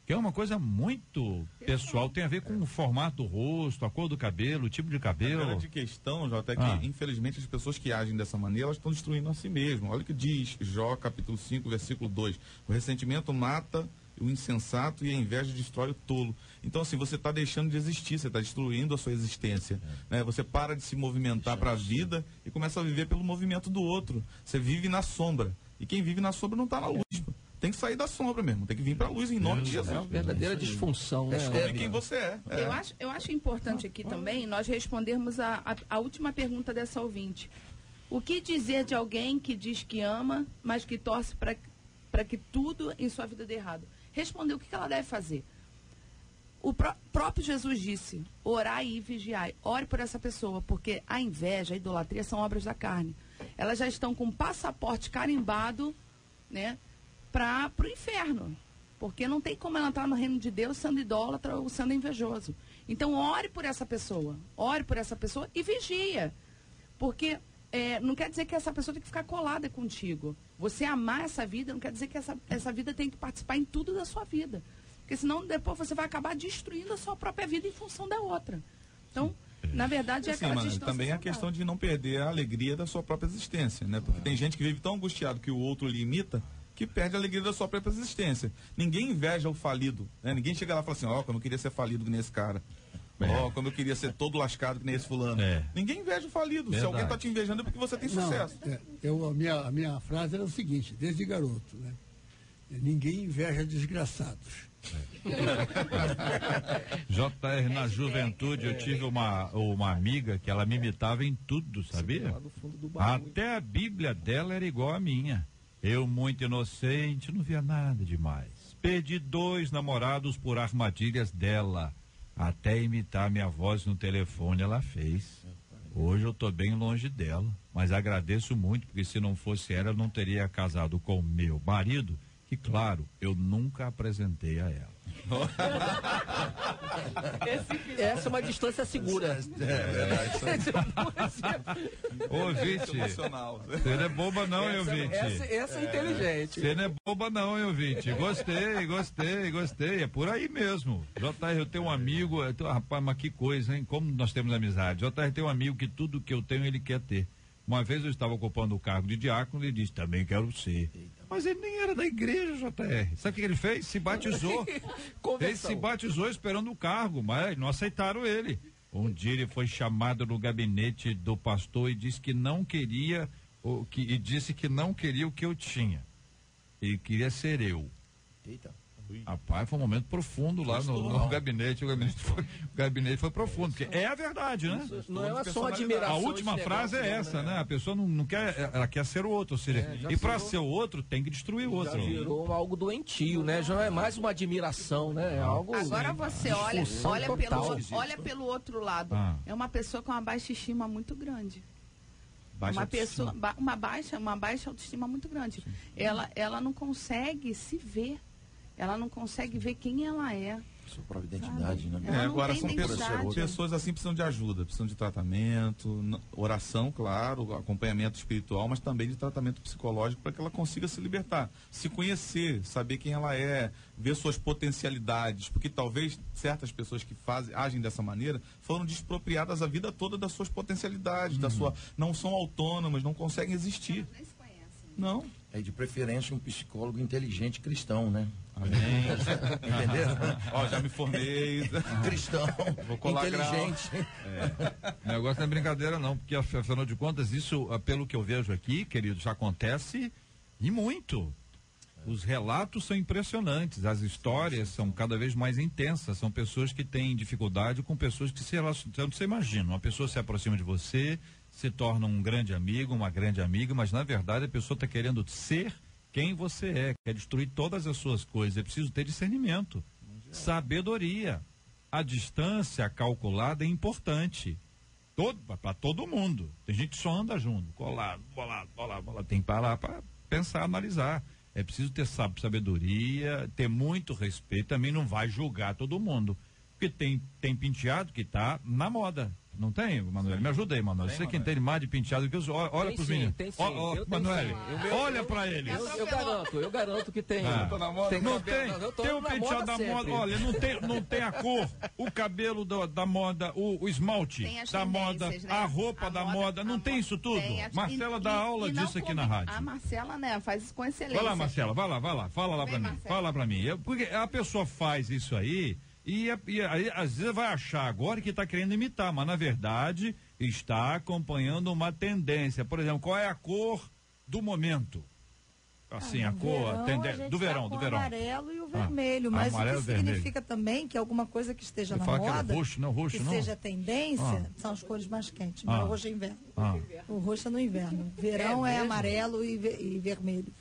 Que é uma coisa muito pessoal, tem a ver com o formato do rosto, a cor do cabelo, o tipo de A cabelo. grande questão, Jota, é que infelizmente as pessoas que agem dessa maneira, elas estão destruindo a si mesmas. Olha o que diz Jó, capítulo 5, versículo 2. O ressentimento mata o insensato e a inveja destrói o tolo. Então, assim, você está deixando de existir, você está destruindo a sua existência. Né? Você para de se movimentar para a vida e começa a viver pelo movimento do outro. Você vive na sombra. E quem vive na sombra não está na luz. Tem que sair da sombra mesmo, tem que vir para a luz em nome de Jesus. É uma verdadeira disfunção, né? Descobre quem você é. Eu acho importante aqui também nós respondermos a última pergunta dessa ouvinte. O que dizer de alguém que diz que ama, mas que torce para que tudo em sua vida dê errado? Responder o que ela deve fazer. O próprio Jesus disse, orai e vigiai. Ore por essa pessoa, porque a inveja, a idolatria são obras da carne. Elas já estão com o passaporte carimbado, né, para o inferno. Porque não tem como ela entrar no reino de Deus sendo idólatra ou sendo invejoso. Então, ore por essa pessoa. Ore por essa pessoa e vigia. Porque não quer dizer que essa pessoa tem que ficar colada contigo. Você amar essa vida não quer dizer que essa vida tem que participar em tudo da sua vida. Porque senão depois você vai acabar destruindo a sua própria vida em função da outra. Então, na verdade, é Assim, aquela mano, distância também a saudável. questão de não perder a alegria da sua própria existência, né? Porque tem gente que vive tão angustiado que o outro lhe imita, que perde a alegria da sua própria existência. Ninguém inveja o falido, né? Ninguém chega lá e fala assim, como eu queria ser falido que nem esse cara. Como eu queria ser todo lascado que nem esse fulano. Ninguém inveja o falido. Verdade. Se alguém está te invejando é porque você tem sucesso. A minha frase era o seguinte, desde garoto, né? Ninguém inveja desgraçados. JR, na juventude eu tive uma amiga que ela me imitava em tudo, sabia? Lá do fundo do baú. Até a Bíblia dela era igual à minha. Eu, muito inocente, não via nada demais. Perdi 2 namorados por armadilhas dela. Até imitar minha voz no telefone ela fez. Hoje eu tô bem longe dela, mas agradeço muito, porque se não fosse ela, eu não teria casado com meu marido, que claro, eu nunca apresentei a ela. Essa é uma distância segura. Ouvinte, Emocional. você não é boba não, hein, ouvinte? Essa é inteligente. Você não é boba não, hein, ouvinte? Gostei. É por aí mesmo. JR, eu tenho um amigo, rapaz, mas que coisa, hein? Como nós temos amizade. JR tem um amigo que tudo que eu tenho ele quer ter. Uma vez eu estava ocupando o cargo de diácono e ele disse, também quero ser. Mas ele nem era da igreja, JR. Sabe o que ele fez? Se batizou. Ele se batizou esperando o cargo, mas não aceitaram ele. Um dia ele foi chamado no gabinete do pastor e disse que não queria, e disse que não queria o que eu tinha. Ele queria ser eu. Eita. Rapaz, foi um momento profundo lá no gabinete. O gabinete foi profundo, porque é a verdade, né? Não é só admiração. A última frase é essa, né? A pessoa não quer, ela quer ser o outro, ou seja, e para ser o outro tem que destruir o outro. Já virou algo doentio, né? Já não é mais uma admiração, né? É algo. Agora você olha pelo outro lado. É uma pessoa com uma baixa estima muito grande. Uma baixa autoestima muito grande. Ela não consegue se ver. Ela não consegue ver quem ela é. Sua própria identidade, né? Agora são pessoas assim precisam de ajuda, precisam de tratamento, oração, claro, acompanhamento espiritual, mas também de tratamento psicológico para que ela consiga se libertar, se conhecer, saber quem ela é, ver suas potencialidades, porque talvez certas pessoas que agem dessa maneira foram despropriadas a vida toda das suas potencialidades, não são autônomas, não conseguem existir. Nem se conhecem. Não. É de preferência um psicólogo inteligente cristão, né? Amém. Entendeu? Ó, já me formei. Cristão, vou colar inteligente. O negócio não é brincadeira não, porque afinal de contas isso, pelo que eu vejo aqui, querido, já acontece e muito. Os relatos são impressionantes, as histórias são cada vez mais intensas, são pessoas que têm dificuldade com pessoas que se relacionam, você imagina, uma pessoa se aproxima de você, se torna um grande amigo, uma grande amiga, mas na verdade a pessoa está querendo ser quem você é, quer destruir todas as suas coisas. É preciso ter discernimento, sabedoria. A distância calculada é importante. Para todo mundo. Tem gente que só anda junto, colado, bolado. Tem que parar para pensar, analisar. É preciso ter sabedoria, ter muito respeito. Também não vai julgar todo mundo. Porque tem penteado que está na moda. Não tem, Manoel? Me ajuda aí, Manoel. Você que entende mais de penteado que eu sou. Olha pros meninos. Manoel, olha pra eles. Eu garanto que tem. Não tem o penteado da moda. Olha, não tem a cor, o cabelo da moda, o esmalte da moda, né? A roupa da moda. Não tem isso tudo? Marcela dá aula disso aqui na rádio. A Marcela, né, faz isso com excelência. Vai lá, Marcela, vai lá. Fala lá pra mim. Fala pra mim. Porque a pessoa faz isso aí. E aí, às vezes vai achar agora que está querendo imitar, mas na verdade está acompanhando uma tendência. Por exemplo, qual é a cor do momento? Assim, a cor do verão. O amarelo e o vermelho, mas o que significa também que alguma coisa que esteja na moda, roxo, que seja tendência, são as cores mais quentes, mas o roxo é inverno. O roxo é no inverno. Verão é amarelo e vermelho.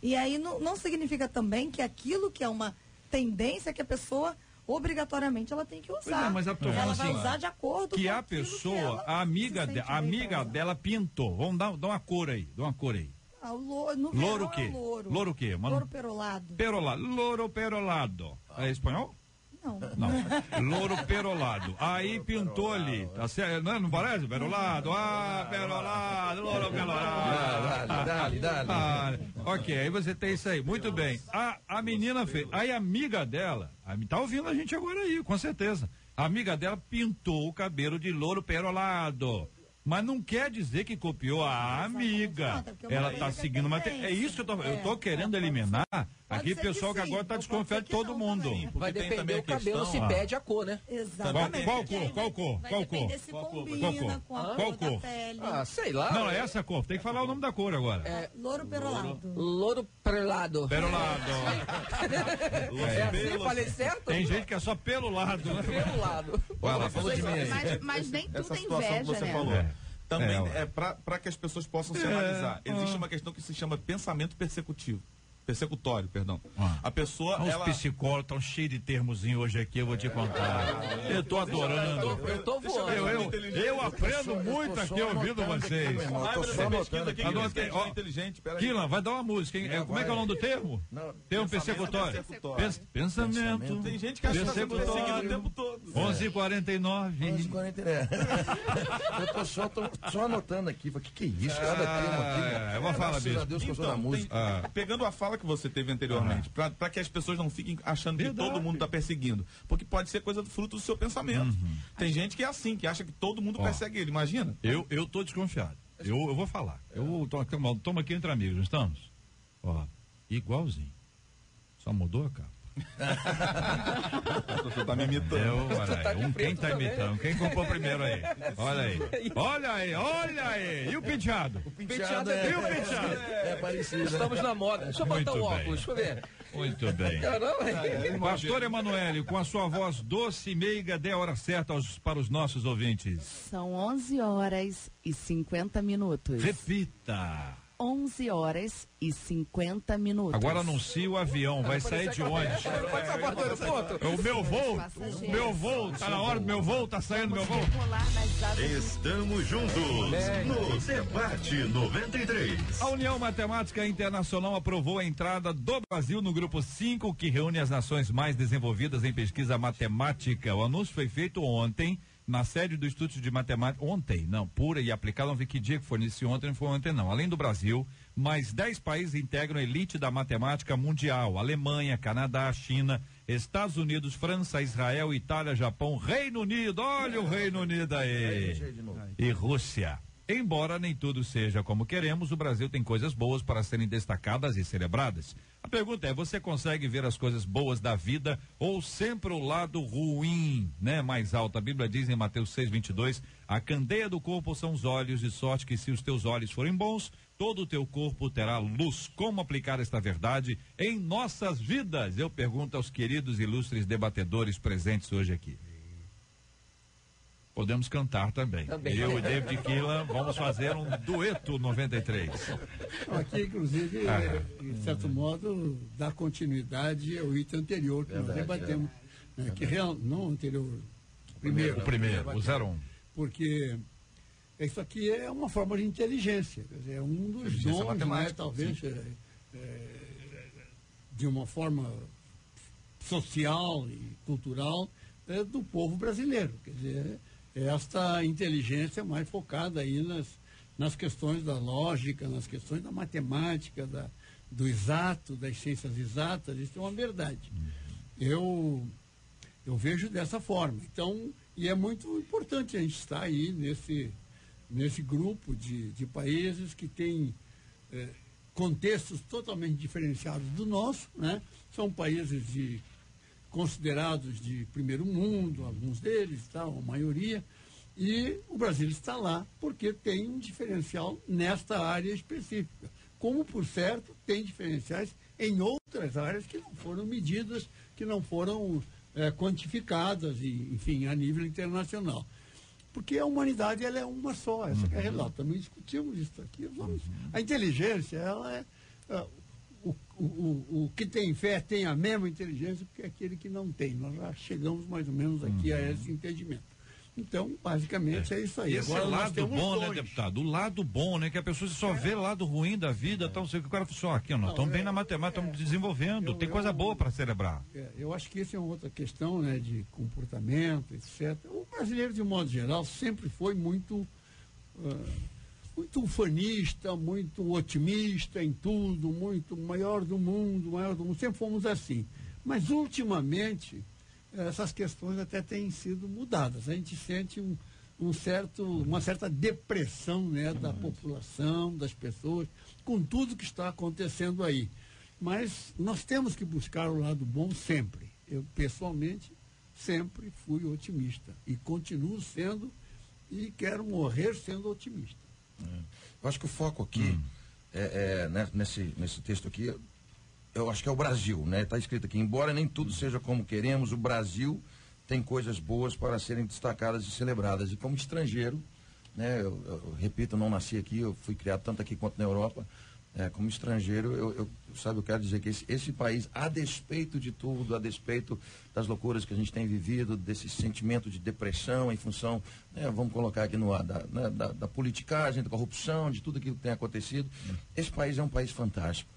E aí não significa também que aquilo que é uma tendência que a pessoa obrigatoriamente ela tem que usar. Mas ela vai usar de acordo com a pessoa, a amiga dela pintou. Vamos dar uma cor aí, Louro o quê? Louro o quê? Louro perolado. Louro perolado. É espanhol? Não. Louro perolado. Aí pintou ali. Tá certo? Não parece? Perolado. Perolado. Louro perolado. Dale. Ok, aí você tem isso aí. Muito bem. A menina fez. Aí a amiga dela, tá ouvindo a gente agora aí, com certeza. A amiga dela pintou o cabelo de louro perolado. Mas não quer dizer que copiou a amiga. Ela está seguindo uma. É isso que eu tô querendo eliminar. Aqui o pessoal que agora está desconfiando de todo mundo. Vai depender do cabelo se pede a cor, né? Exatamente. Qual cor? Qual cor? Sei lá. Não, é essa cor. Tem que falar o nome da cor agora. Louro perolado. Louro perolado. É assim, falei certo? Tem gente que é só pelo lado, né? Pelo lado. Falou de mim aí. Mas nem tudo Essa é situação que inveja, você né? falou. Também para que as pessoas possam se analisar. Existe uma questão que se chama pensamento persecutório, perdão. A pessoa, os psicólogos estão cheios de termozinho hoje aqui, eu vou te contar. Eu tô adorando. Eu tô voando. Eu aprendo muito aqui ouvindo vocês. Kilan, vai dar uma música, hein? Como é que é o nome do termo? Termo persecutório. Pensamento. Tem gente que acha que está perseguindo o tempo todo. 11h49. Eu tô só anotando aqui. O que é isso? Cada termo aqui. Eu vou falar disso. Deus que eu sou da música. Pegando a fala que você teve anteriormente, para que as pessoas não fiquem achando que todo mundo está perseguindo, porque pode ser coisa fruto do seu pensamento. Tem gente que é assim, que acha que todo mundo persegue ele, imagina? Eu tô desconfiado. Eu vou falar. Toma aqui entre amigos, não estamos? Igualzinho. Só mudou a capa. Você tá me imitando. Quem tá imitando? Quem comprou primeiro aí? Olha aí. Olha aí, olha aí. E o penteado? O penteado é parecido. Estamos na moda. Deixa eu botar o óculos, deixa eu ver. Muito bem. Pastor Emanuele, com a sua voz doce e meiga, dê a hora certa para os nossos ouvintes. São 11h50. Repita. 11h50. Agora anuncia o avião, vai sair de onde? O meu voo, tá na hora do meu voo, tá saindo meu voo. Estamos juntos no Debate 93. A União Matemática Internacional aprovou a entrada do Brasil no grupo 5, que reúne as nações mais desenvolvidas em pesquisa matemática. O anúncio foi feito ontem na sede do Instituto de Matemática, pura e aplicada, não vi que dia que foi nesse ontem, não foi ontem não. Além do Brasil, mais 10 países integram a elite da matemática mundial: Alemanha, Canadá, China, Estados Unidos, França, Israel, Itália, Japão, Reino Unido, olha o Reino Unido aí, e Rússia. Embora nem tudo seja como queremos, o Brasil tem coisas boas para serem destacadas e celebradas. A pergunta é: você consegue ver as coisas boas da vida ou sempre o lado ruim, né? Mais alto. A Bíblia diz em Mateus 6:22, a candeia do corpo são os olhos, de sorte que se os teus olhos forem bons, todo o teu corpo terá luz. Como aplicar esta verdade em nossas vidas? Eu pergunto aos queridos e ilustres debatedores presentes hoje aqui. Podemos cantar também. Eu e David Keelan vamos fazer um dueto 93. Aqui, inclusive, de certo modo, dá continuidade ao item anterior que nós debatemos. Não anterior, primeiro. O primeiro, o 01. Porque isso aqui é uma forma de inteligência. Quer dizer, é um dos dons, né, talvez, de uma forma social e cultural do povo brasileiro. Quer dizer, esta inteligência mais focada aí nas questões da lógica, nas questões da matemática, do exato, das ciências exatas. Isso é uma verdade. Eu vejo dessa forma. Então, e é muito importante a gente estar aí nesse grupo de países que têm contextos totalmente diferenciados do nosso, né? São países considerados de primeiro mundo, alguns deles, a maioria, e o Brasil está lá porque tem um diferencial nesta área específica, como, por certo, tem diferenciais em outras áreas que não foram medidas, que não foram quantificadas, enfim, a nível internacional. Porque a humanidade ela é uma só, essa que é a realidade. Também discutimos isso aqui. A inteligência, ela é... O que tem fé tem a mesma inteligência que aquele que não tem. Nós já chegamos mais ou menos aqui a esse entendimento. Então, basicamente, é isso aí. Esse agora, é o lado bom, né, deputado? O lado bom, né? Que a pessoa só vê o lado ruim da vida, tal, sei que o cara falou assim, aqui, nós estamos bem na matemática, estamos desenvolvendo, tem coisa boa para celebrar. Eu acho que essa é uma outra questão, né, de comportamento, etc. O brasileiro, de um modo geral, sempre foi muito ufanista, muito otimista em tudo, muito maior do mundo, sempre fomos assim. Mas, ultimamente, essas questões até têm sido mudadas. A gente sente uma certa depressão, né, da população, das pessoas, com tudo que está acontecendo aí. Mas nós temos que buscar o lado bom sempre. Eu, pessoalmente, sempre fui otimista e continuo sendo e quero morrer sendo otimista. Eu acho que o foco aqui, né, nesse texto aqui, eu acho que é o Brasil, né? Está escrito aqui, embora nem tudo seja como queremos, o Brasil tem coisas boas para serem destacadas e celebradas. E como estrangeiro, né? Eu repito, eu não nasci aqui, eu fui criado tanto aqui quanto na Europa. Como estrangeiro, eu quero dizer que esse país, a despeito de tudo, a despeito das loucuras que a gente tem vivido, desse sentimento de depressão em função, né, vamos colocar aqui no ar, da politicagem, da corrupção, de tudo aquilo que tem acontecido, esse país é um país fantástico.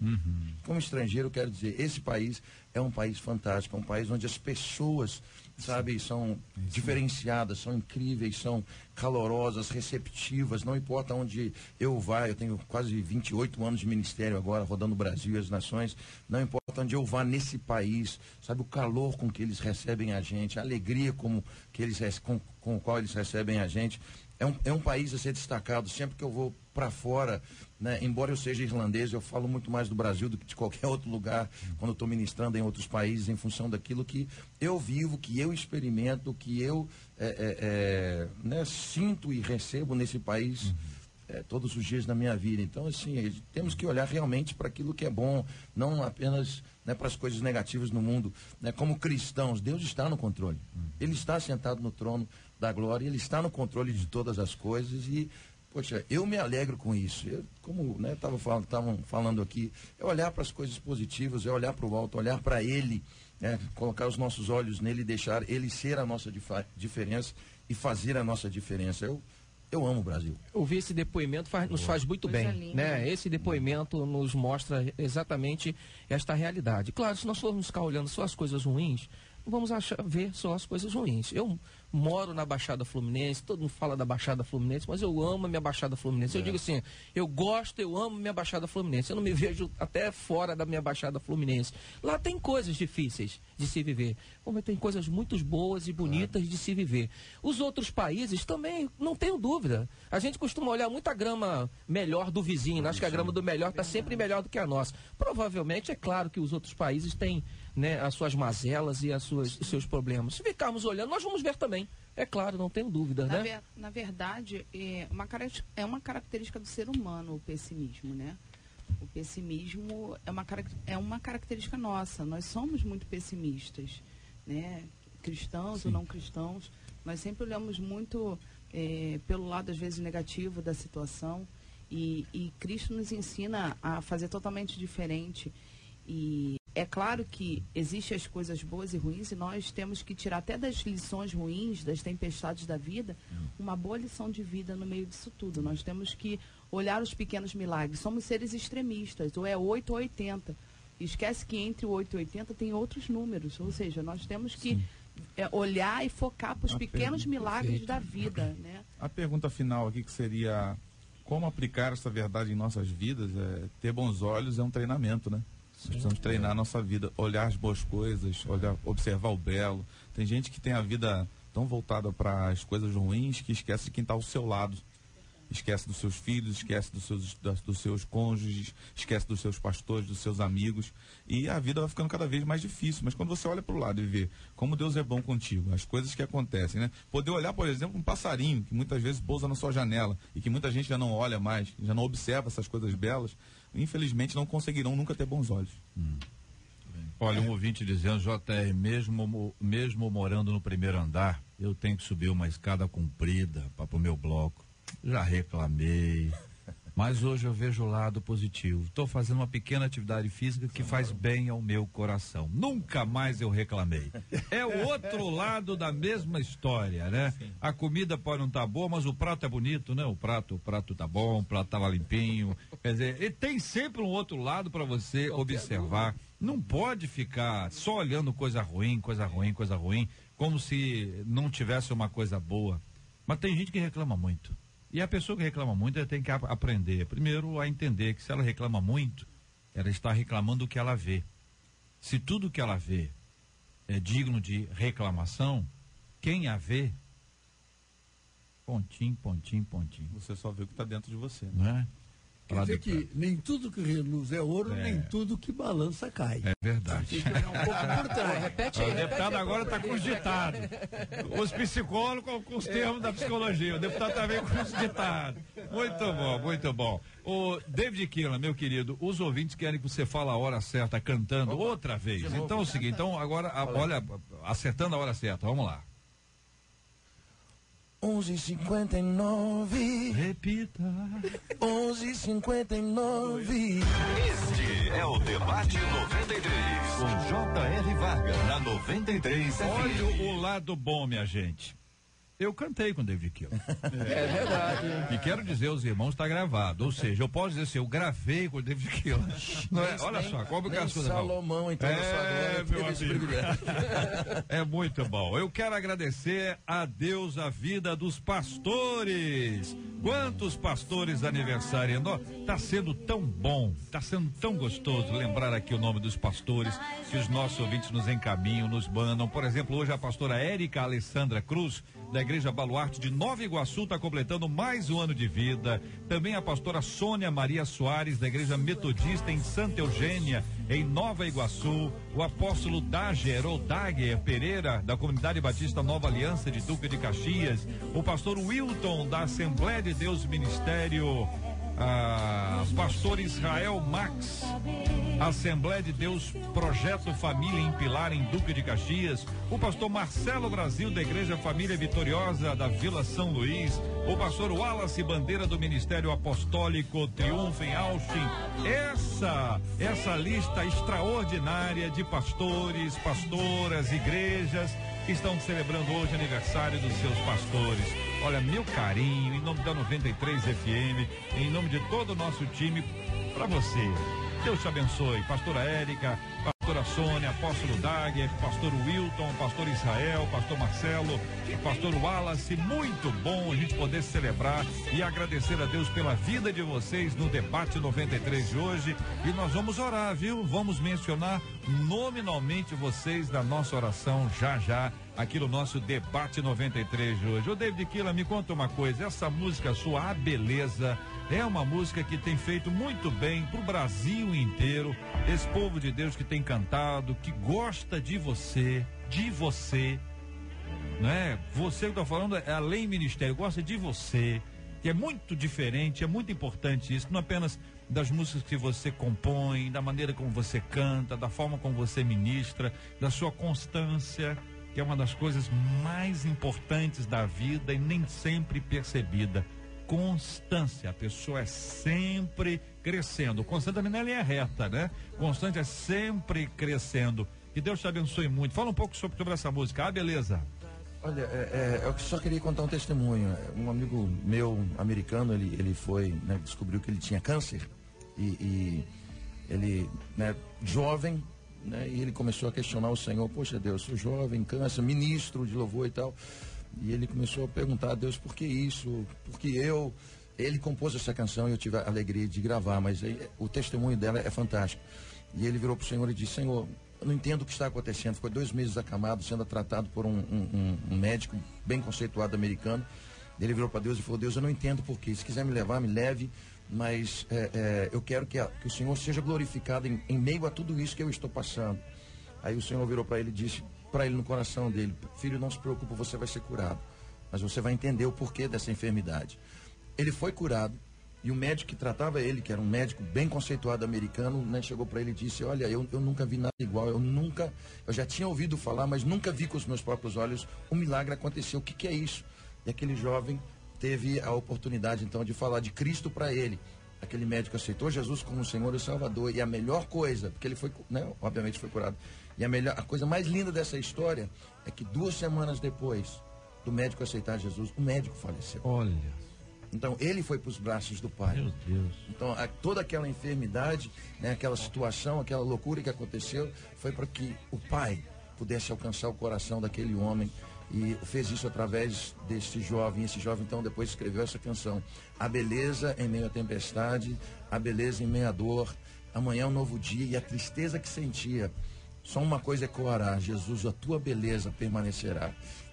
Como estrangeiro, eu quero dizer, esse país é um país fantástico, é um país onde as pessoas, sabe, são diferenciadas, são incríveis, são calorosas, receptivas, não importa onde eu vá, eu tenho quase 28 anos de ministério agora, rodando o Brasil e as nações, não importa onde eu vá nesse país, sabe, o calor com que eles recebem a gente, a alegria com com o qual eles recebem a gente. É um país a ser destacado. Sempre que eu vou para fora, né, embora eu seja irlandês, eu falo muito mais do Brasil do que de qualquer outro lugar, quando eu estou ministrando em outros países, em função daquilo que eu vivo, que eu experimento, que eu né, sinto e recebo nesse país todos os dias da minha vida. Então, assim, temos que olhar realmente para aquilo que é bom, não apenas, né, para as coisas negativas no mundo. Né? Como cristãos, Deus está no controle. Ele está sentado no trono da glória, Ele está no controle de todas as coisas e, poxa, eu me alegro com isso. Como estavam falando aqui, é olhar para as coisas positivas, é olhar para o alto, olhar para Ele, né, colocar os nossos olhos nele e deixar Ele ser a nossa diferença e fazer a nossa diferença. Eu amo o Brasil. Ouvir esse depoimento nos faz muito bem, né? Esse depoimento nos mostra exatamente esta realidade. Claro, se nós formos ficar olhando só as coisas ruins, não vamos ver só as coisas ruins. Eu moro na Baixada Fluminense, todo mundo fala da Baixada Fluminense, mas eu amo a minha Baixada Fluminense. Eu digo assim, eu amo minha Baixada Fluminense. Eu não me vejo até fora da minha Baixada Fluminense. Lá tem coisas difíceis de se viver, como tem coisas muito boas e bonitas de se viver. Os outros países também, não tenho dúvida. A gente costuma olhar muito a grama melhor do vizinho, acho que a grama do melhor está sempre melhor do que a nossa. Provavelmente, é claro que os outros países têm, né, as suas mazelas e os seus problemas. Se ficarmos olhando, nós vamos ver também. É claro, não tenho dúvida, né? Na verdade, é uma característica do ser humano o pessimismo, né? O pessimismo é uma característica nossa. Nós somos muito pessimistas, né? Cristãos ou não cristãos. Nós sempre olhamos muito pelo lado, às vezes, negativo da situação. E Cristo nos ensina a fazer totalmente diferente. E é claro que existem as coisas boas e ruins, e nós temos que tirar até das lições ruins, das tempestades da vida, uma boa lição de vida no meio disso tudo. Nós temos que olhar os pequenos milagres. Somos seres extremistas, ou é 8 ou 80. Esquece que entre o 8 e 80 tem outros números, ou seja, nós temos que olhar e focar para os pequenos milagres da vida. Né? A pergunta final aqui, que seria: como aplicar essa verdade em nossas vidas? Ter bons olhos é um treinamento, né? Nós precisamos treinar a nossa vida, olhar as boas coisas, observar o belo. Tem gente que tem a vida tão voltada para as coisas ruins que esquece de quem está ao seu lado. Esquece dos seus filhos, esquece dos seus cônjuges, esquece dos seus pastores, dos seus amigos. E a vida vai ficando cada vez mais difícil. Mas quando você olha para o lado e vê como Deus é bom contigo, as coisas que acontecem, né? Poder olhar, por exemplo, um passarinho que muitas vezes pousa na sua janela e que muita gente já não olha mais, já não observa essas coisas belas, infelizmente não conseguirão nunca ter bons olhos. Olha, um ouvinte dizendo: JR, mesmo morando no primeiro andar, eu tenho que subir uma escada comprida para o meu bloco. Já reclamei, mas hoje eu vejo o lado positivo. Estou fazendo uma pequena atividade física que faz bem ao meu coração. Nunca mais eu reclamei. É o outro lado da mesma história, né? Sim. A comida pode não estar boa, mas o prato é bonito, né? O prato tá bom, o prato tava limpinho. Quer dizer, e tem sempre um outro lado para você observar. Não pode ficar só olhando coisa ruim, como se não tivesse uma coisa boa. Mas tem gente que reclama muito. E a pessoa que reclama muito, ela tem que aprender, primeiro, a entender que se ela reclama muito, ela está reclamando do que ela vê. Se tudo que ela vê é digno de reclamação, quem a vê, pontinho. Você só vê o que está dentro de você, né? Não é? Quer dizer que nem tudo que reluz é ouro, nem tudo que balança cai. É verdade. Tem que olhar um pouco por trás. Repete aí. O deputado agora está com os ditados. Os psicólogos com os termos da psicologia. O deputado também com os ditados. Muito bom. O David Keelan, meu querido, os ouvintes querem que você fale a hora certa cantando outra vez. Então é o seguinte, agora, olha, acertando a hora certa, vamos lá. 11h59. Repita. 11h59. Este é o Debate 93, com J.R. Vargas, na 93 FM. Olha o lado bom, minha gente. Eu cantei com o David Keelan. É verdade. E quero dizer aos irmãos, está gravado. Ou seja, eu posso dizer assim, eu gravei com o David Keelan. Olha só, como que as coisas vão. Salomão, então, meu amigo. É muito bom. Eu quero agradecer a Deus a vida dos pastores. Quantos pastores aniversariando? Está sendo tão bom, está sendo tão gostoso lembrar aqui o nome dos pastores que os nossos ouvintes nos encaminham, nos mandam. Por exemplo, hoje a pastora Érica Alessandra Cruz da Igreja Baluarte de Nova Iguaçu, está completando mais um ano de vida. Também a pastora Sônia Maria Soares, da Igreja Metodista em Santa Eugênia, em Nova Iguaçu. O apóstolo Dager Pereira, da Comunidade Batista Nova Aliança de Duque de Caxias. O pastor Wilton, da Assembleia de Deus Ministério. Pastor Israel Max, Assembleia de Deus Projeto Família em Pilar, em Duque de Caxias. O pastor Marcelo Brasil, da Igreja Família Vitoriosa da Vila São Luís. O pastor Wallace Bandeira, do Ministério Apostólico Triunfo em Austin. Essa lista extraordinária de pastores, pastoras, igrejas que estão celebrando hoje aniversário dos seus pastores. Olha, meu carinho, em nome da 93 FM, em nome de todo o nosso time, para você. Deus te abençoe. Pastora Érica, pastora Sônia, apóstolo Dager, pastor Wilton, pastor Israel, pastor Marcelo, pastor Wallace. Muito bom a gente poder celebrar e agradecer a Deus pela vida de vocês no Debate 93 de hoje. E nós vamos orar, viu? Vamos mencionar nominalmente vocês da nossa oração já aqui no nosso Debate 93 de hoje. Ô David Killa, me conta uma coisa, essa música sua, A Beleza, é uma música que tem feito muito bem pro Brasil inteiro, esse povo de Deus que tem cantado, que gosta de você, né? Você que eu tô falando é além ministério, gosta de você, que é muito diferente, é muito importante isso, não apenas das músicas que você compõe, da maneira como você canta, da forma como você ministra, da sua constância, que é uma das coisas mais importantes da vida e nem sempre percebida. Constância, a pessoa é sempre crescendo. Constante também não é linha reta, né? Constante é sempre crescendo. Que Deus te abençoe muito. Fala um pouco sobre essa música, A Beleza. Olha, eu só queria contar um testemunho. Um amigo meu, americano, ele foi, né, descobriu que ele tinha câncer e ele, né, jovem, né, e ele começou a questionar o Senhor. Poxa Deus, sou jovem, câncer, ministro de louvor e tal. E ele começou a perguntar a Deus, por que isso? Porque ele compôs essa canção e eu tive a alegria de gravar, mas o testemunho dela é fantástico. E ele virou para o Senhor e disse, Senhor, eu não entendo o que está acontecendo. Ficou 2 meses acamado, sendo tratado por um médico bem conceituado americano. Ele virou para Deus e falou, Deus, eu não entendo por quê. Se quiser me levar, me leve, mas eu quero que o Senhor seja glorificado em meio a tudo isso que eu estou passando. Aí o Senhor virou para ele e disse para ele no coração dele, filho, não se preocupe, você vai ser curado, mas você vai entender o porquê dessa enfermidade. Ele foi curado e o médico que tratava ele, que era um médico bem conceituado americano, né, chegou para ele e disse, olha, eu nunca vi nada igual, eu já tinha ouvido falar, mas nunca vi com os meus próprios olhos um milagre acontecer. O que é isso? E aquele jovem teve a oportunidade então de falar de Cristo para ele. Aquele médico aceitou Jesus como o Senhor e Salvador, e a melhor coisa, porque ele foi, né, obviamente foi curado, e a coisa mais linda dessa história é que 2 semanas depois do médico aceitar Jesus, o médico faleceu. Olha. Então ele foi para os braços do Pai. Meu Deus. Então toda aquela enfermidade, né, aquela situação, aquela loucura que aconteceu, foi para que o Pai pudesse alcançar o coração daquele homem. E fez isso através desse jovem. Esse jovem então depois escreveu essa canção, A Beleza em Meio à Tempestade, A Beleza em Meio à Dor, Amanhã é um Novo Dia. E a tristeza que sentia, só uma coisa ecoará, Jesus, a tua beleza permanecerá.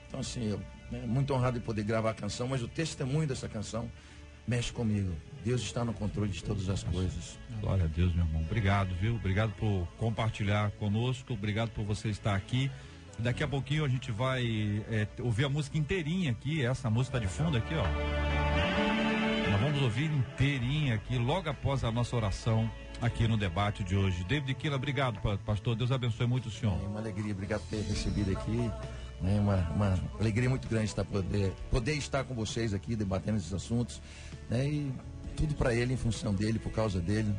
Então assim, eu, né, muito honrado de poder gravar a canção, mas o testemunho dessa canção mexe comigo. Deus está no controle de todas as coisas. Glória a Deus, meu irmão. Obrigado, viu? Obrigado por compartilhar conosco, obrigado por você estar aqui. Daqui a pouquinho a gente vai ouvir a música inteirinha aqui, essa música tá de fundo aqui, ó. Nós vamos ouvir inteirinha aqui, logo após a nossa oração aqui no debate de hoje. David Killa, obrigado, pastor, Deus abençoe muito o senhor. É uma alegria, obrigado por ter recebido aqui, né, uma alegria muito grande estar poder estar com vocês aqui, debatendo esses assuntos, né, e tudo para ele, em função dele, por causa dele.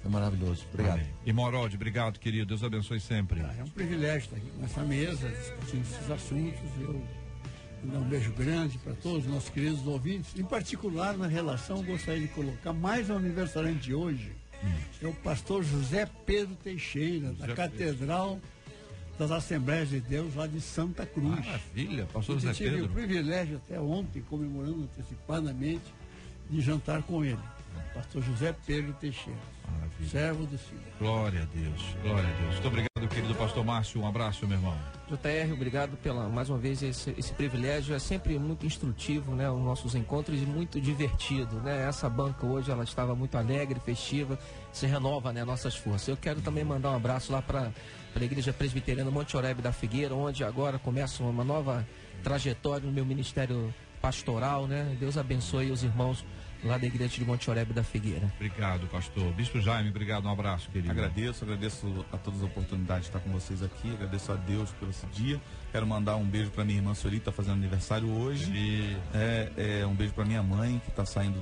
Foi maravilhoso. Obrigado. Amém. E Morodi, obrigado, querido. Deus abençoe sempre. É um privilégio estar aqui nessa mesa, discutindo esses assuntos. Eu dar um beijo grande para todos os nossos queridos ouvintes. Em particular, na relação, gostaria de colocar mais um aniversariante de hoje. É o pastor José Pedro Teixeira, da Catedral das Assembleias de Deus, lá de Santa Cruz. Maravilha, pastor José Pedro. Eu tive o privilégio até ontem, comemorando antecipadamente, de jantar com ele. Pastor José Pedro Teixeira. Maravilha. Servo do Senhor. Glória a Deus, glória a Deus. Muito obrigado, querido pastor Márcio. Um abraço, meu irmão. JR, obrigado mais uma vez, esse privilégio. É sempre muito instrutivo, né? Os nossos encontros, e muito divertido, né? Essa banca hoje, ela estava muito alegre, festiva, se renova, né? Nossas forças. Eu quero também mandar um abraço lá para a Igreja Presbiteriana Monte Oreb da Figueira, onde agora começa uma nova trajetória no meu ministério pastoral, né? Deus abençoe os irmãos lá da Igreja de Monte Oreb da Figueira. Obrigado, pastor. Bispo Jaime, obrigado, um abraço, querido. Agradeço a todas as oportunidades de estar com vocês aqui, agradeço a Deus por esse dia. Quero mandar um beijo para minha irmã Sueli, que está fazendo aniversário hoje. Um beijo para minha mãe, que está saindo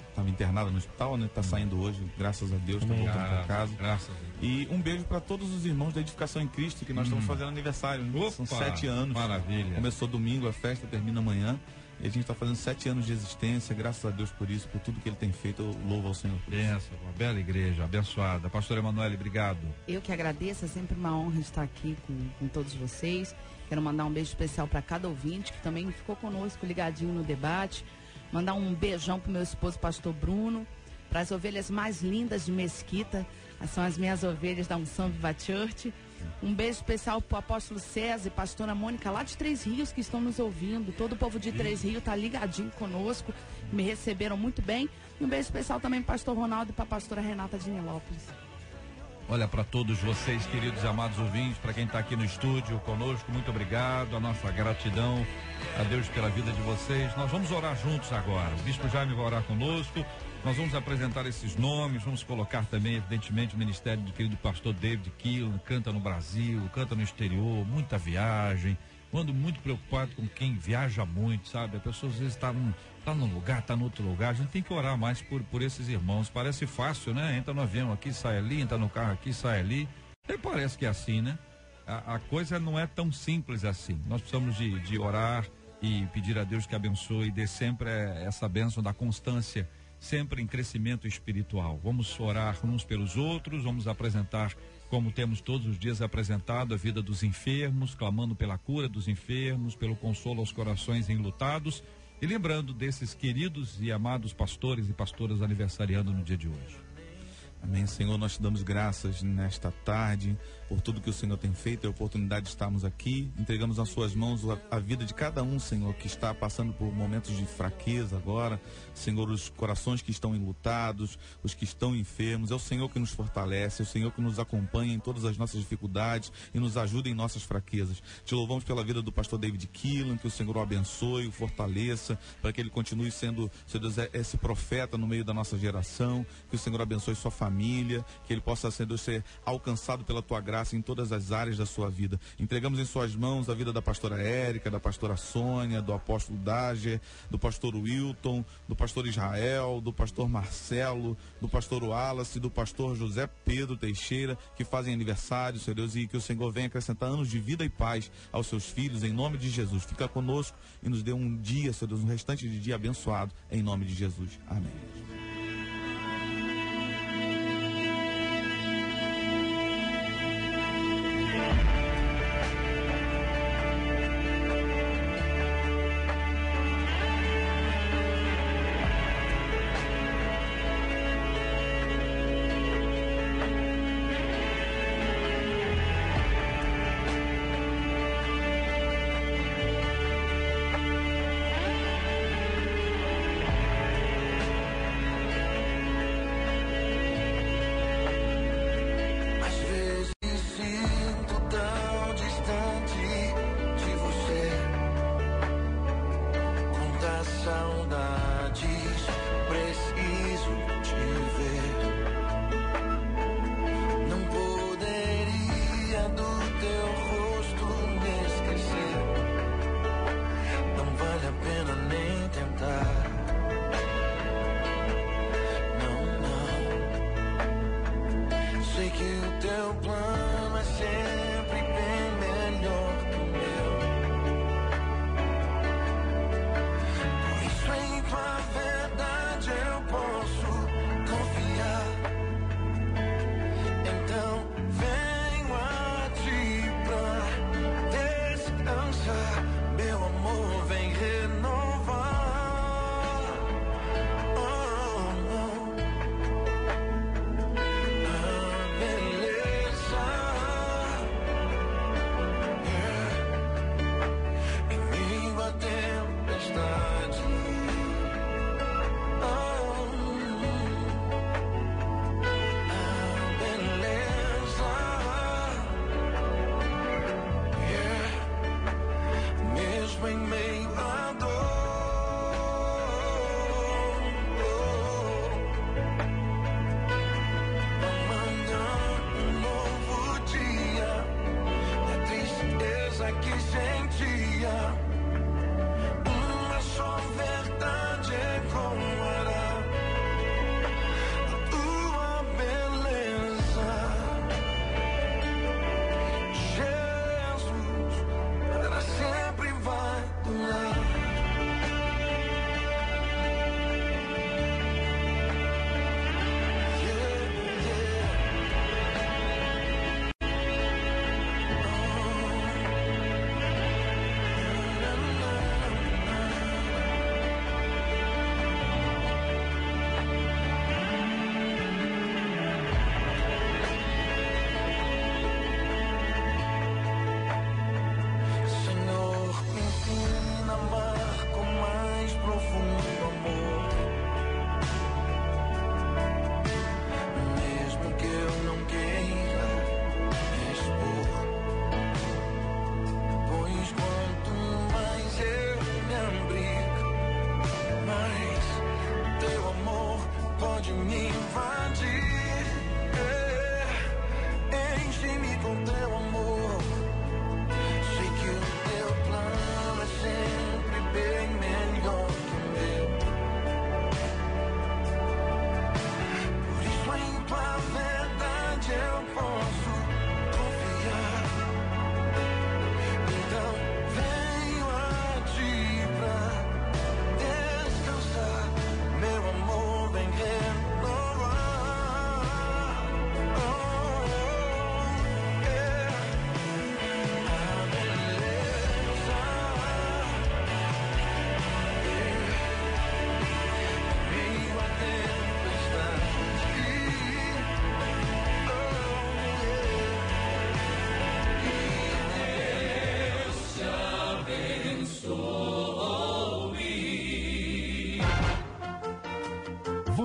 estava internada no hospital, né? Está saindo hoje, graças a Deus, está voltando para casa. Graças a Deus. E um beijo para todos os irmãos da Edificação em Cristo, que nós estamos fazendo aniversário, né? Opa, são 7 anos. Maravilha. Começou domingo, a festa termina amanhã. E a gente está fazendo 7 anos de existência, graças a Deus por isso, por tudo que ele tem feito, eu louvo ao Senhor por isso. Benção, uma bela igreja, abençoada. Pastora Emanuele, obrigado. Eu que agradeço, é sempre uma honra estar aqui com todos vocês. Quero mandar um beijo especial para cada ouvinte que também ficou conosco ligadinho no debate. Mandar um beijão para o meu esposo, pastor Bruno, para as ovelhas mais lindas de Mesquita, são as minhas ovelhas da Unção Viva Church. Um beijo especial para o apóstolo César e pastora Mônica lá de Três Rios, que estão nos ouvindo. Todo o povo de Três Rios está ligadinho conosco, me receberam muito bem. E um beijo especial também para o pastor Ronaldo e para a pastora Renata de Nilópolis. Olha, para todos vocês, queridos e amados ouvintes, para quem está aqui no estúdio conosco, muito obrigado, a nossa gratidão a Deus pela vida de vocês. Nós vamos orar juntos agora. O Bispo Jaime vai orar conosco. Nós vamos apresentar esses nomes, vamos colocar também, evidentemente, o ministério do querido pastor David Keelan, canta no Brasil, canta no exterior, muita viagem. Ando muito preocupado com quem viaja muito, sabe? A pessoa às vezes está num lugar, está no outro lugar. A gente tem que orar mais por esses irmãos. Parece fácil, né? Entra no avião aqui, sai ali, entra no carro aqui, sai ali. E parece que é assim, né? A coisa não é tão simples assim. Nós precisamos de orar e pedir a Deus que abençoe e dê sempre essa bênção da constância, sempre em crescimento espiritual. Vamos orar uns pelos outros, vamos apresentar, como temos todos os dias apresentado, a vida dos enfermos, clamando pela cura dos enfermos, pelo consolo aos corações enlutados e lembrando desses queridos e amados pastores e pastoras aniversariando no dia de hoje. Amém, Senhor, nós te damos graças nesta tarde por tudo que o Senhor tem feito, a oportunidade de estarmos aqui. Entregamos nas suas mãos a vida de cada um, Senhor, que está passando por momentos de fraqueza agora. Senhor, os corações que estão enlutados, os que estão enfermos. É o Senhor que nos fortalece, é o Senhor que nos acompanha em todas as nossas dificuldades e nos ajuda em nossas fraquezas. Te louvamos pela vida do pastor David Keelan, que o Senhor o abençoe, o fortaleça, para que ele continue sendo, Senhor Deus, esse profeta no meio da nossa geração. Que o Senhor abençoe sua família, que ele possa, Senhor Deus, ser alcançado pela tua graça em todas as áreas da sua vida. Entregamos em suas mãos a vida da pastora Érica, da pastora Sônia, do apóstolo Dager, do pastor Wilton, do pastor Israel, do pastor Marcelo, do pastor Wallace, do pastor José Pedro Teixeira, que fazem aniversário, Senhor Deus, e que o Senhor venha acrescentar anos de vida e paz aos seus filhos, em nome de Jesus. Fica conosco e nos dê um dia, Senhor Deus, um restante de dia abençoado, em nome de Jesus. Amém.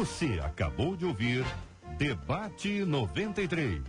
Você acabou de ouvir Debate 93.